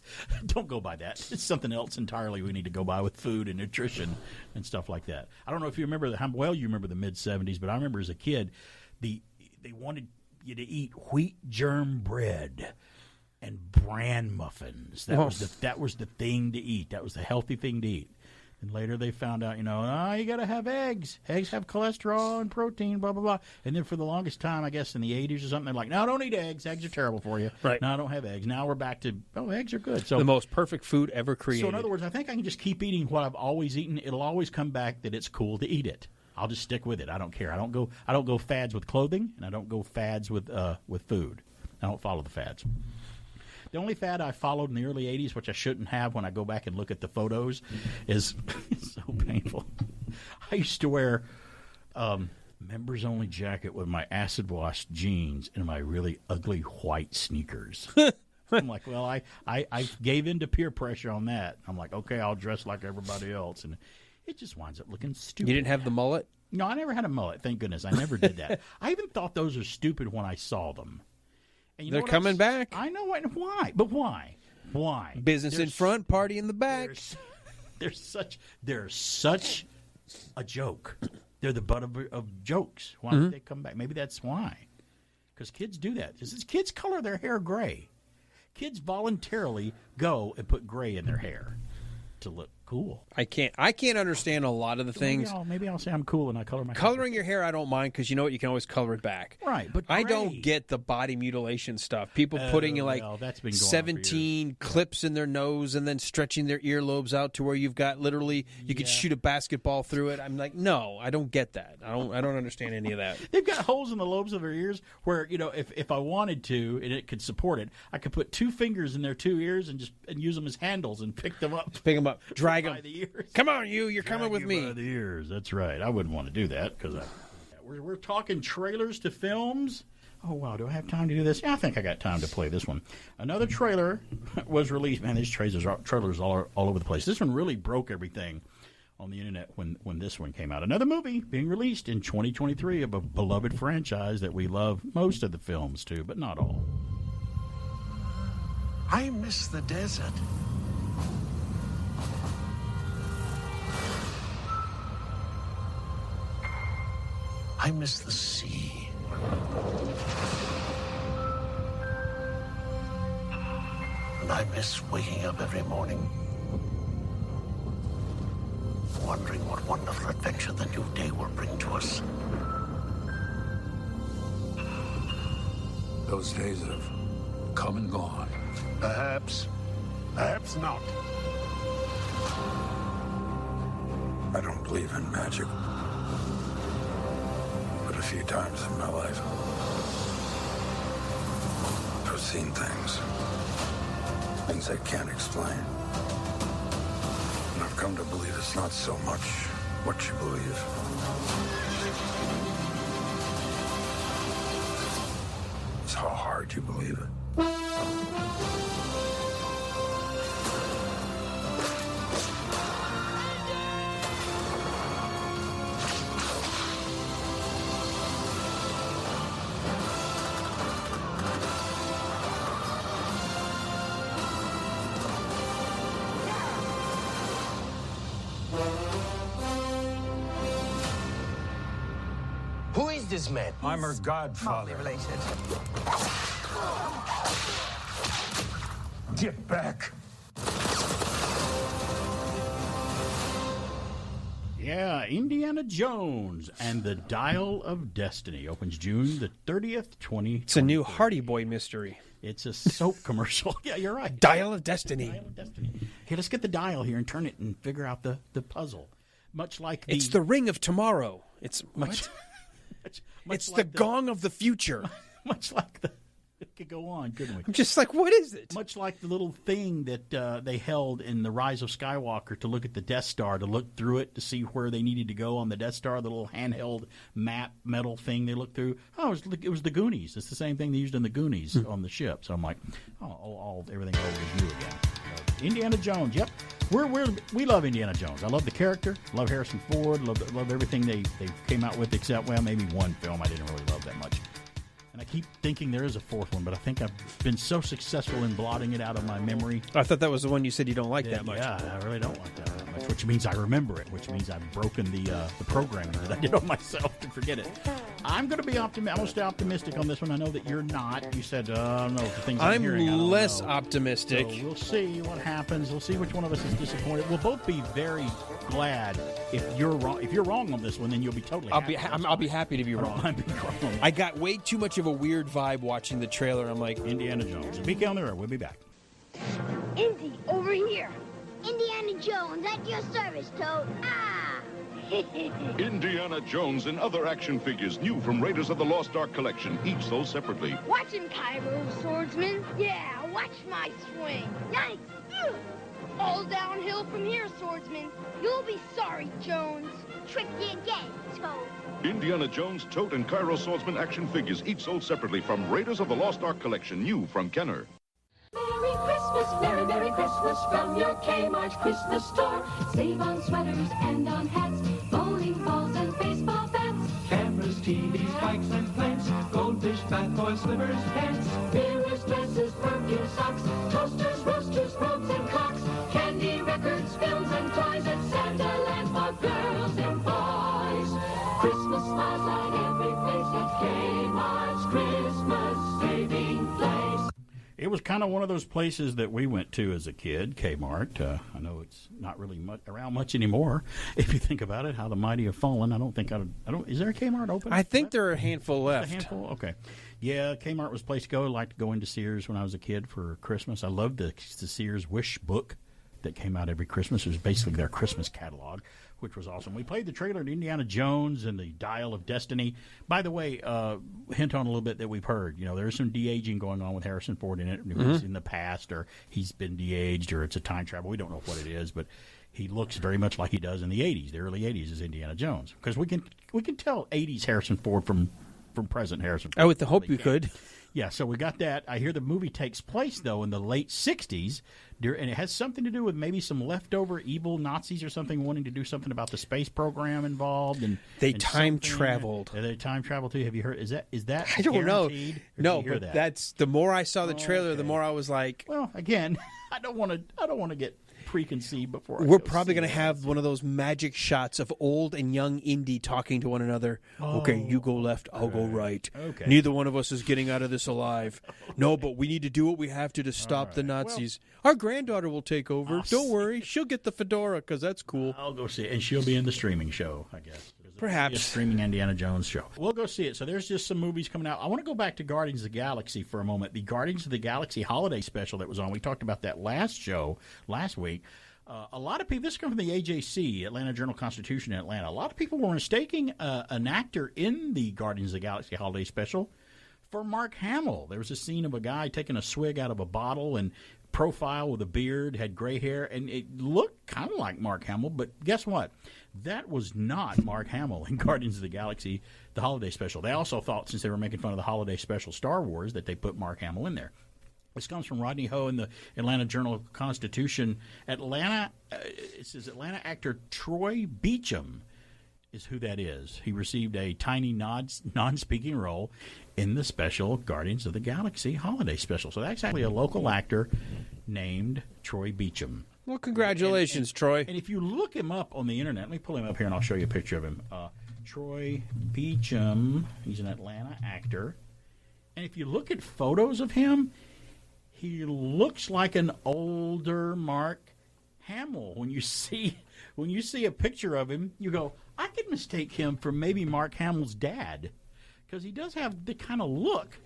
Speaker 3: Don't go by that. It's something else entirely we need to go by with food and nutrition and stuff like that. I don't know if you remember how well you remember the mid-'70s, but I remember as a kid, they wanted you to eat wheat germ bread and bran muffins. That was the thing to eat. That was the healthy thing to eat. And later they found out, you got to have eggs. Eggs have cholesterol and protein, blah, blah, blah. And then for the longest time, I guess in the 80s or something, they're like, no, don't eat eggs. Eggs are terrible for you.
Speaker 4: Right.
Speaker 3: No, don't have eggs. Now we're back to, eggs are good. So
Speaker 4: the most perfect food ever created.
Speaker 3: So in other words, I think I can just keep eating what I've always eaten. It'll always come back that it's cool to eat it. I'll just stick with it. I don't care. I don't go fads with clothing, and I don't go fads with food. I don't follow the fads. The only fad I followed in the early 80s, which I shouldn't have when I go back and look at the photos, is so painful. I used to wear members-only jacket with my acid-washed jeans and my really ugly white sneakers. I'm like, well, I gave in to peer pressure on that. I'm like, okay, I'll dress like everybody else. And it just winds up looking stupid.
Speaker 4: You didn't have the mullet?
Speaker 3: No, I never had a mullet. Thank goodness. I never did that. I even thought those were stupid when I saw them. And
Speaker 4: they're coming back.
Speaker 3: I know why, but why? Why?
Speaker 4: Business in front, party in the back.
Speaker 3: They're such a joke. They're the butt of jokes. Why did they come back? Maybe that's why. Because kids do that. Kids color their hair gray. Kids voluntarily go and put gray in their hair to look cool.
Speaker 4: I can't understand a lot of the things.
Speaker 3: Maybe I'll say I'm cool and I color my hair.
Speaker 4: Coloring your hair, I don't mind because you know what, you can always color it back.
Speaker 3: Right, but
Speaker 4: I don't get the body mutilation stuff. People putting
Speaker 3: that's been going
Speaker 4: 17 clips in their nose and then stretching their earlobes out to where you've got literally you could shoot a basketball through it. I'm like, no, I don't get that. I don't understand any of that.
Speaker 3: They've got holes in the lobes of their ears where if I wanted to and it could support it, I could put 2 fingers in their 2 ears and use them as handles and pick them up.
Speaker 4: Drag them.
Speaker 3: By the ears.
Speaker 4: Come on, you're coming with me.
Speaker 3: By the ears. That's right. I wouldn't want to do that because we're talking trailers to films. Oh, wow. Do I have time to do this? Yeah, I think I got time to play this one. Another trailer was released. Man, these trailers are all over the place. This one really broke everything on the internet when this one came out. Another movie being released in 2023 of a beloved franchise that we love most of the films too, but not all.
Speaker 14: I miss the desert. I miss the sea. And I miss waking up every morning, wondering what wonderful adventure the new day will bring to us.
Speaker 15: Those days have come and gone.
Speaker 14: Perhaps. Perhaps not.
Speaker 15: I don't believe in magic. But a few times in my life, I've seen things. Things I can't explain. And I've come to believe it's not so much what you believe. It's how hard you believe it.
Speaker 14: Who is this man?
Speaker 15: I'm her godfather.
Speaker 14: Related.
Speaker 15: Get back.
Speaker 3: Yeah, Indiana Jones and the Dial of Destiny opens June the 30th, 2020.
Speaker 4: It's a new Hardy Boy mystery.
Speaker 3: It's a soap commercial. Yeah, you're right.
Speaker 4: Dial of Destiny.
Speaker 3: Dial of Destiny. Hey, let's get the dial here and turn it and figure out the puzzle. Much like
Speaker 4: It's the Ring of Tomorrow. It's
Speaker 3: much.
Speaker 4: It's the Gong of the Future.
Speaker 3: Much like the. It could go on, couldn't we?
Speaker 4: I'm just like, what is it?
Speaker 3: Much like the little thing that they held in The Rise of Skywalker to look at the Death Star, to look through it to see where they needed to go on the Death Star, the little handheld map metal thing they looked through. Oh, it was the Goonies. It's the same thing they used in the Goonies on the ship. So I'm like, everything old is new again. Indiana Jones, yep. We love Indiana Jones. I love the character. Love Harrison Ford. Love everything they came out with, except, well, maybe one film I didn't really love that much. And I keep thinking there is a fourth one, but I think I've been so successful in blotting it out of my memory.
Speaker 4: I thought that was the one you said you don't like that much.
Speaker 3: Yeah, I really don't like that much, which means I remember it, which means I've broken the programming that I did on myself to forget it. I'm going to be I'm going to stay optimistic on this one. I know that you're not. You said, no, the things I'm hearing,
Speaker 4: I'm less optimistic.
Speaker 3: So we'll see what happens. We'll see which one of us is disappointed. We'll both be very glad if you're wrong. If you're wrong on this one, then you'll be totally happy.
Speaker 4: I'll be happy to be wrong.
Speaker 3: I'll be wrong.
Speaker 4: I got way too much of a weird vibe watching the trailer. I'm like,
Speaker 3: Indiana Jones. Be on the road. We'll be back.
Speaker 23: Indy, over here. Indiana Jones, at your service, Toad. Ah!
Speaker 1: Indiana Jones and other action figures new from Raiders of the Lost Ark collection, each sold separately.
Speaker 23: Watch him, Cairo, swordsman. Yeah, watch my swing. Yikes! Phew. All downhill from here, swordsman. You'll be sorry, Jones. Tricked you again, Toad.
Speaker 1: Indiana Jones, Tote, and Cairo Swordsman action figures, each sold separately from Raiders of the Lost Ark collection, new from Kenner.
Speaker 12: Merry Christmas, Merry, Merry Christmas from your Kmart Christmas store. Save on sweaters and on hats, bowling balls and baseball bats.
Speaker 16: Cameras, TVs, bikes and plants, goldfish, bath toys, slippers, pants.
Speaker 12: Mirrors, dresses, perfume, socks, toasters, roasters, robes and clocks. Candy, records, films and toys at Santa Land for girls and boys. Christmas smiles light every place at Kmart's Christmas saving place.
Speaker 3: It was kind of one of those places that we went to as a kid, Kmart. I know it's not really around much anymore. If you think about it, how the mighty have fallen. Is there a Kmart open?
Speaker 4: I think there are a handful left.
Speaker 3: A handful? Okay. Yeah, Kmart was a place to go. I liked to go into Sears when I was a kid for Christmas. I loved the Sears Wish book that came out every Christmas. It was basically their Christmas catalog, which was awesome. We played the trailer to Indiana Jones and the Dial of Destiny. By the way, hint on a little bit that we've heard. There's some de-aging going on with Harrison Ford in it. It's in the past, or he's been de-aged, or it's a time travel. We don't know what it is, but he looks very much like he does in the 80s, the early 80s as Indiana Jones. Because we can tell 80s Harrison Ford from from present Harrison.
Speaker 4: I would hope you could.
Speaker 3: Yeah, so we got that. I hear the movie takes place, though, in the late 60s, and it has something to do with maybe some leftover evil Nazis or something wanting to do something about the space program involved. And
Speaker 4: they time traveled.
Speaker 3: They time traveled, too. Have you heard? Is that
Speaker 4: I don't know. No,
Speaker 3: but
Speaker 4: that? That's the more I saw the trailer, the more I was like...
Speaker 3: Well, again, I don't want to get preconceived before.
Speaker 4: We're probably going to have one of those magic shots of old and young Indy talking to one another. Okay, you go left, I'll go right.
Speaker 3: Okay.
Speaker 4: Neither one of us is getting out of this alive. No, but we need to do what we have to stop the Nazis. Our granddaughter will take over. Don't worry, she'll get the fedora because that's cool.
Speaker 3: I'll go see it, and she'll be in the streaming show, I guess.
Speaker 4: Perhaps.
Speaker 3: A streaming Indiana Jones show. We'll go see it. So there's just some movies coming out. I want to go back to Guardians of the Galaxy for a moment. The Guardians of the Galaxy holiday special that was on. We talked about that last week. A lot of people, this comes from the AJC, Atlanta Journal-Constitution in Atlanta. A lot of people were mistaking an actor in the Guardians of the Galaxy holiday special for Mark Hamill. There was a scene of a guy taking a swig out of a bottle and profile with a beard, had gray hair, and it looked kind of like Mark Hamill, but guess what? That was not Mark Hamill in Guardians of the Galaxy, the holiday special. They also thought, since they were making fun of the holiday special Star Wars, that they put Mark Hamill in there. This comes from Rodney Ho in the Atlanta Journal-Constitution. It says Atlanta actor Troy Beacham is who that is. He received a tiny non-speaking role in the special Guardians of the Galaxy holiday special. So that's actually a local actor named Troy Beacham.
Speaker 4: Well, congratulations, Troy.
Speaker 3: And if you look him up on the internet, let me pull him up here and I'll show you a picture of him. Troy Beacham, he's an Atlanta actor. And if you look at photos of him, he looks like an older Mark Hamill. When you see a picture of him, you go, I could mistake him for maybe Mark Hamill's dad, because he does have the kind of look.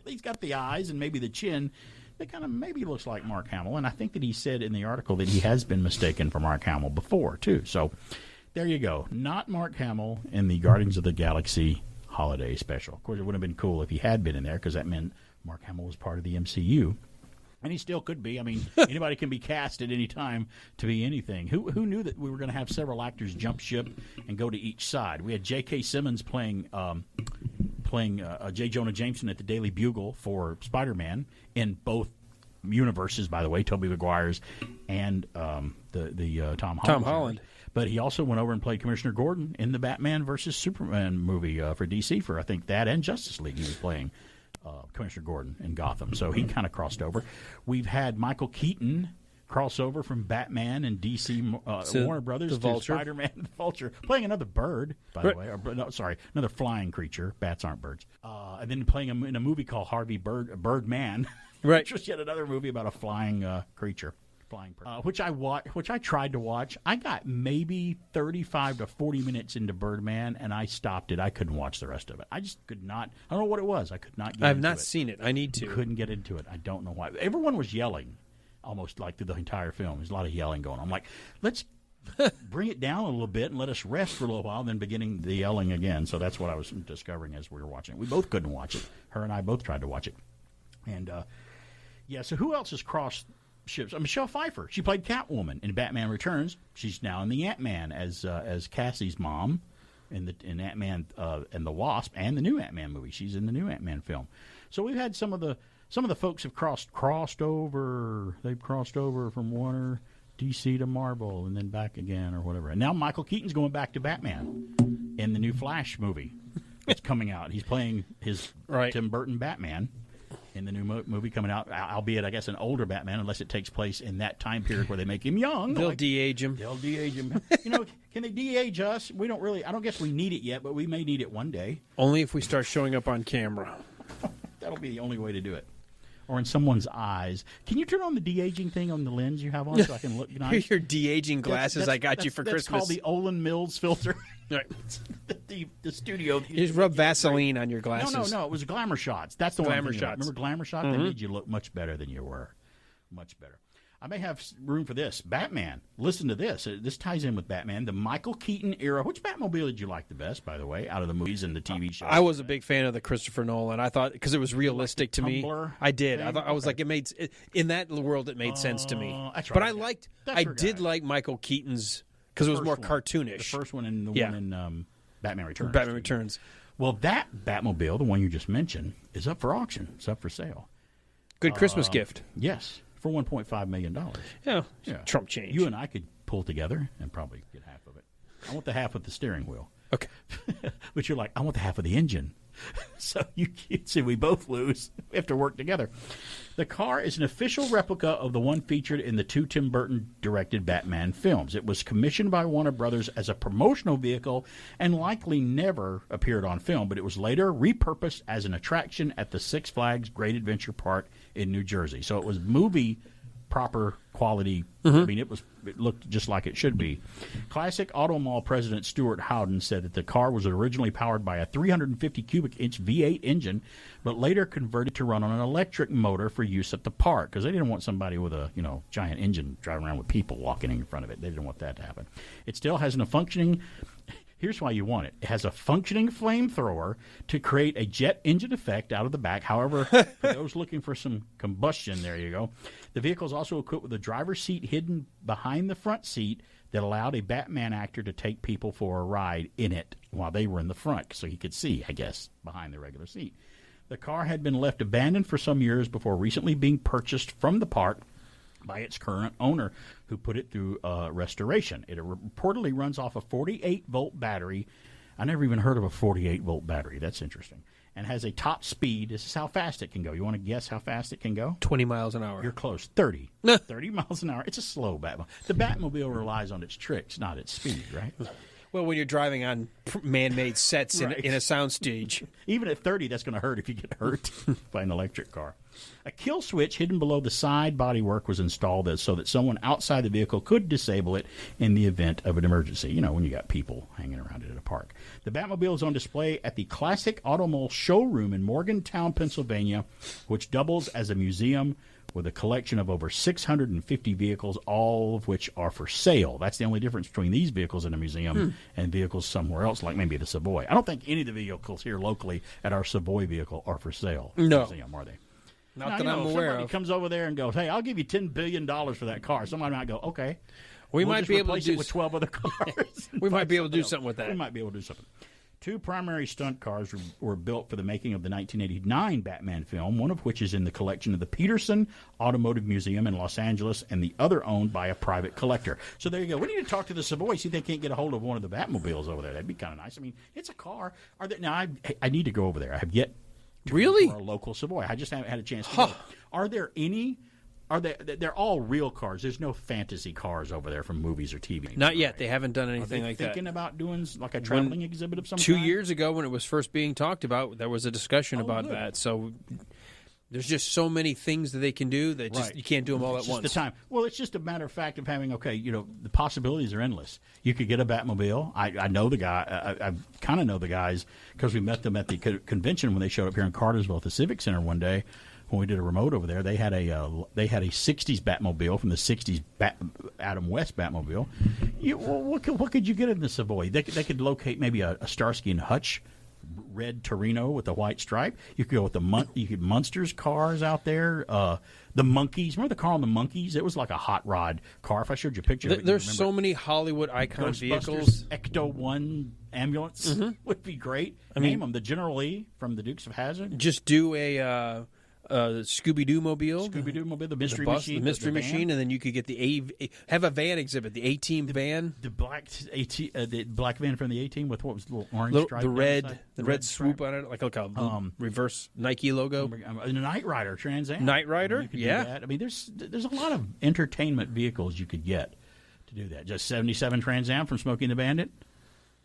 Speaker 3: He's got the eyes and maybe the chin that kind of maybe looks like Mark Hamill. And I think that he said in the article that he has been mistaken for Mark Hamill before, too. So there you go. Not Mark Hamill in the Guardians of the Galaxy holiday special. Of course, it would have been cool if he had been in there, because that meant Mark Hamill was part of the MCU. And he still could be. I mean, anybody can be cast at any time to be anything. Who knew that we were going to have several actors jump ship and go to each side? We had J.K. Simmons playing J. Jonah Jameson at the Daily Bugle for Spider-Man in both universes, by the way, Tobey Maguire's and the Tom Holland. But he also went over and played Commissioner Gordon in the Batman versus Superman movie for DC for, I think, that and Justice League. He was playing Commissioner Gordon in Gotham. So he kind of crossed over. We've had Michael Keaton crossover from Batman and DC Warner Brothers to Spider-Man the Vulture, playing another bird, by the way. Another flying creature. Bats aren't birds. And then playing him in a movie called Harvey Birdman, which was yet another movie about a flying creature. Which I tried to watch. I got maybe 35 to 40 minutes into Birdman, and I stopped it. I couldn't watch the rest of it. I just could not. I don't know what it was. I could not get into it.
Speaker 4: I've not seen it. I need to.
Speaker 3: Couldn't get into it. I don't know why. Everyone was yelling almost like through the entire film. There's a lot of yelling going on. I'm like, let's bring it down a little bit and let us rest for a little while, and then beginning the yelling again. So that's what I was discovering as we were watching it. We both couldn't watch it. Her and I both tried to watch it. And, so who else has crossed ships? Michelle Pfeiffer. She played Catwoman in Batman Returns. She's now in the Ant-Man as Cassie's mom in Ant-Man and the Wasp and the new Ant-Man movie. She's in the new Ant-Man film. So we've had some of the folks have crossed over. They've crossed over from Warner, DC to Marvel, and then back again or whatever. And now Michael Keaton's going back to Batman in the new Flash movie that's coming out. He's playing his Tim Burton Batman in the new movie coming out, albeit, I guess, an older Batman, unless it takes place in that time period where they make him young.
Speaker 4: They'll de-age him.
Speaker 3: They'll de-age him. Can they de-age us? We don't really. I don't guess we need it yet, but we may need it one day.
Speaker 4: Only if we start showing up on camera.
Speaker 3: That'll be the only way to do it. Or in someone's eyes. Can you turn on the de-aging thing on the lens you have on so I can look nice?
Speaker 4: Your de-aging glasses I got you for Christmas.
Speaker 3: That's called the Olin Mills filter.
Speaker 4: Right.
Speaker 3: the studio.
Speaker 4: You just rub Vaseline on your glasses.
Speaker 3: No. It was Glamour Shots. That's the
Speaker 4: Glamour
Speaker 3: one.
Speaker 4: Shots.
Speaker 3: Remember Glamour Shots? They made you look much better than you were. Much better. I may have room for this. Batman. Listen to this. This ties in with Batman. The Michael Keaton era. Which Batmobile did you like the best, by the way, out of the movies and the TV shows?
Speaker 4: I was a big fan of the Christopher Nolan. I thought, because it was realistic to me. I did. I was like, it made in that world it made sense to me.
Speaker 3: That's right.
Speaker 4: But I did like Michael Keaton's, because it was more cartoonish.
Speaker 3: The first one and the one in Batman Returns.
Speaker 4: Batman Returns.
Speaker 3: Well, that Batmobile, the one you just mentioned, is up for auction. It's up for sale.
Speaker 4: Good Christmas gift.
Speaker 3: Yes, for $1.5 million.
Speaker 4: Yeah, Trump change.
Speaker 3: You and I could pull together and probably get half of it. I want the half of the steering wheel.
Speaker 4: Okay.
Speaker 3: But you're like, I want the half of the engine. So you see, we both lose. We have to work together. The car is an official replica of the one featured in the 2 Tim Burton-directed Batman films. It was commissioned by Warner Brothers as a promotional vehicle and likely never appeared on film, but it was later repurposed as an attraction at the Six Flags Great Adventure Park in New Jersey. So it was movie proper quality. I mean, it looked just like it should be. Classic Auto Mall president Stuart Howden said that the car was originally powered by a 350 cubic inch V8 engine, but later converted to run on an electric motor for use at the park because they didn't want somebody with a giant engine driving around with people walking in front of it. They didn't want that to happen. It still has a functioning. Here's why you want it. It has a functioning flamethrower to create a jet engine effect out of the back. However, for those looking for some combustion, there you go. The vehicle is also equipped with a driver's seat hidden behind the front seat that allowed a Batman actor to take people for a ride in it while they were in the front, so he could see, I guess, behind the regular seat. The car had been left abandoned for some years before recently being purchased from the park by its current owner, who put it through restoration. It reportedly runs off a 48-volt battery. I never even heard of a 48-volt battery. That's interesting. And has a top speed. This is how fast it can go. You want to guess how fast it can go?
Speaker 4: 20 miles an hour.
Speaker 3: You're close. 30. 30 miles an hour. It's a slow Batmobile. The Batmobile relies on its tricks, not its speed, right?
Speaker 4: Well, when you're driving on man-made sets
Speaker 3: Right.
Speaker 4: in a soundstage.
Speaker 3: Even at 30, that's going to hurt if you get hurt by an electric car. A kill switch hidden below the side bodywork was installed so that someone outside the vehicle could disable it in the event of an emergency. You know, when you got people hanging around it at a park. The Batmobile is on display at the Classic Auto Mall showroom in Morgantown, Pennsylvania, which doubles as a museum with a collection of over 650 vehicles, all of which are for sale. That's the only difference between these vehicles in a museum and vehicles somewhere else, like maybe the Savoy. I don't think any of the vehicles here locally at our Savoy vehicle are for sale.
Speaker 4: No.
Speaker 3: Museum, are they?
Speaker 4: Not
Speaker 3: now,
Speaker 4: that I'm aware
Speaker 3: somebody
Speaker 4: of.
Speaker 3: comes over there and goes, hey, I'll give you $10 billion for that car. Somebody might go, okay.
Speaker 4: We
Speaker 3: We'll
Speaker 4: might
Speaker 3: just
Speaker 4: be able to
Speaker 3: replace
Speaker 4: do
Speaker 3: it with 12 other cars.
Speaker 4: We might be able to do something with that.
Speaker 3: We might be able to do something. 2 primary stunt cars were built for the making of the 1989 Batman film, one of which is in the collection of the Peterson Automotive Museum in Los Angeles, and the other owned by a private collector. So there you go. We need to talk to the Savoy, see if they can't get a hold of one of the Batmobiles over there. That'd be kind of nice. I mean, it's a car. Now, I need to go over there. I have yet to
Speaker 4: really
Speaker 3: go to our local Savoy. I just haven't had a chance to go. Are there any... They're all real cars. There's no fantasy cars over there from movies or TV.
Speaker 4: Not yet. They haven't done anything like that.
Speaker 3: Thinking about doing like a traveling exhibit of some
Speaker 4: 2
Speaker 3: kind?
Speaker 4: years ago, when it was first being talked about, there was a discussion about that. So there's just so many things that they can do that just you can't do them all at once.
Speaker 3: The time. Well, it's just a matter of fact of having the possibilities are endless. You could get a Batmobile. I know the guy. I kind of know the guys because we met them at the convention when they showed up here in Cartersville at the Civic Center one day. When we did a remote over there, they had a 60s Batmobile from the 60s Adam West Batmobile. What could you get in the Savoy? They could locate maybe a Starsky and Hutch red Torino with a white stripe. You could go with Munsters cars out there. The Monkeys. Remember the car on the Monkeys? It was like a hot rod car. If I showed you a picture of it,
Speaker 4: there's so many Hollywood icon
Speaker 3: vehicles. Ecto-1 ambulance would be great. Name them. The General Lee from the Dukes of Hazzard.
Speaker 4: Just do a Scooby-Doo mobile.
Speaker 3: Scooby-Doo mobile, the Mystery
Speaker 4: Machine.
Speaker 3: Machine.
Speaker 4: The Mystery Machine, and then you could get have a van exhibit, the A-Team van.
Speaker 3: The black van from the A-Team with what was the little orange stripe?
Speaker 4: The red swoop on it, like a reverse Nike logo.
Speaker 3: A Knight Rider Trans Am.
Speaker 4: Knight Rider,
Speaker 3: you could do that. I mean, there's a lot of entertainment vehicles you could get to do that. Just 77 Trans Am from Smokey and the Bandit.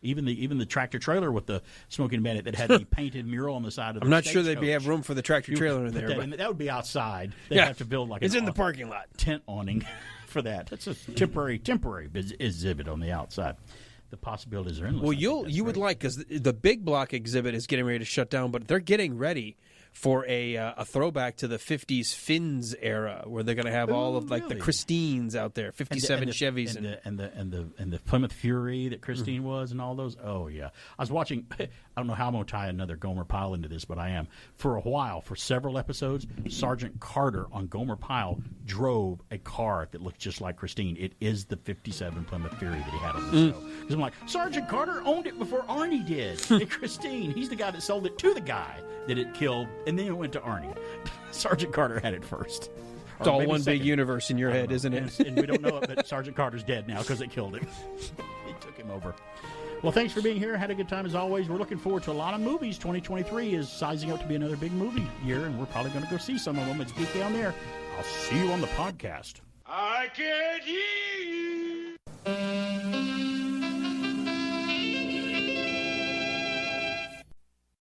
Speaker 3: Even the tractor trailer with the Smoking Bandit that had the painted mural on the side of the
Speaker 4: I'm not sure they'd have room for the tractor trailer in there.
Speaker 3: That would be outside. They'd have to build
Speaker 4: it's in the parking lot.
Speaker 3: Tent awning for that. That's a temporary exhibit on the outside. The possibilities are endless.
Speaker 4: Well, you would like, because the big block exhibit is getting ready to shut down, but they're getting ready for a throwback to the 50s Finns era, where they're going to have all of like the Christines out there, 57 Chevys,
Speaker 3: and the Plymouth Fury that Christine was, and all those. Oh yeah, I was watching. I don't know how I'm going to tie another Gomer Pyle into this, but I am. For a while, for several episodes, Sergeant Carter on Gomer Pyle drove a car that looked just like Christine. It is the 57 Plymouth Fury that he had on the show. Because I'm like, Sergeant Carter owned it before Arnie did. And Christine, he's the guy that sold it to the guy that it killed, and then it went to Arnie. Sergeant Carter had it first.
Speaker 4: It's all one big universe in your head, isn't it?
Speaker 3: And we don't know it, but Sergeant Carter's dead now because it killed him. It took him over. Well, thanks for being here. Had a good time as always. We're looking forward to a lot of movies. 2023 is sizing up to be another big movie year, and we're probably going to go see some of them. It's Geek Down There. I'll see you on the podcast.
Speaker 16: I can't hear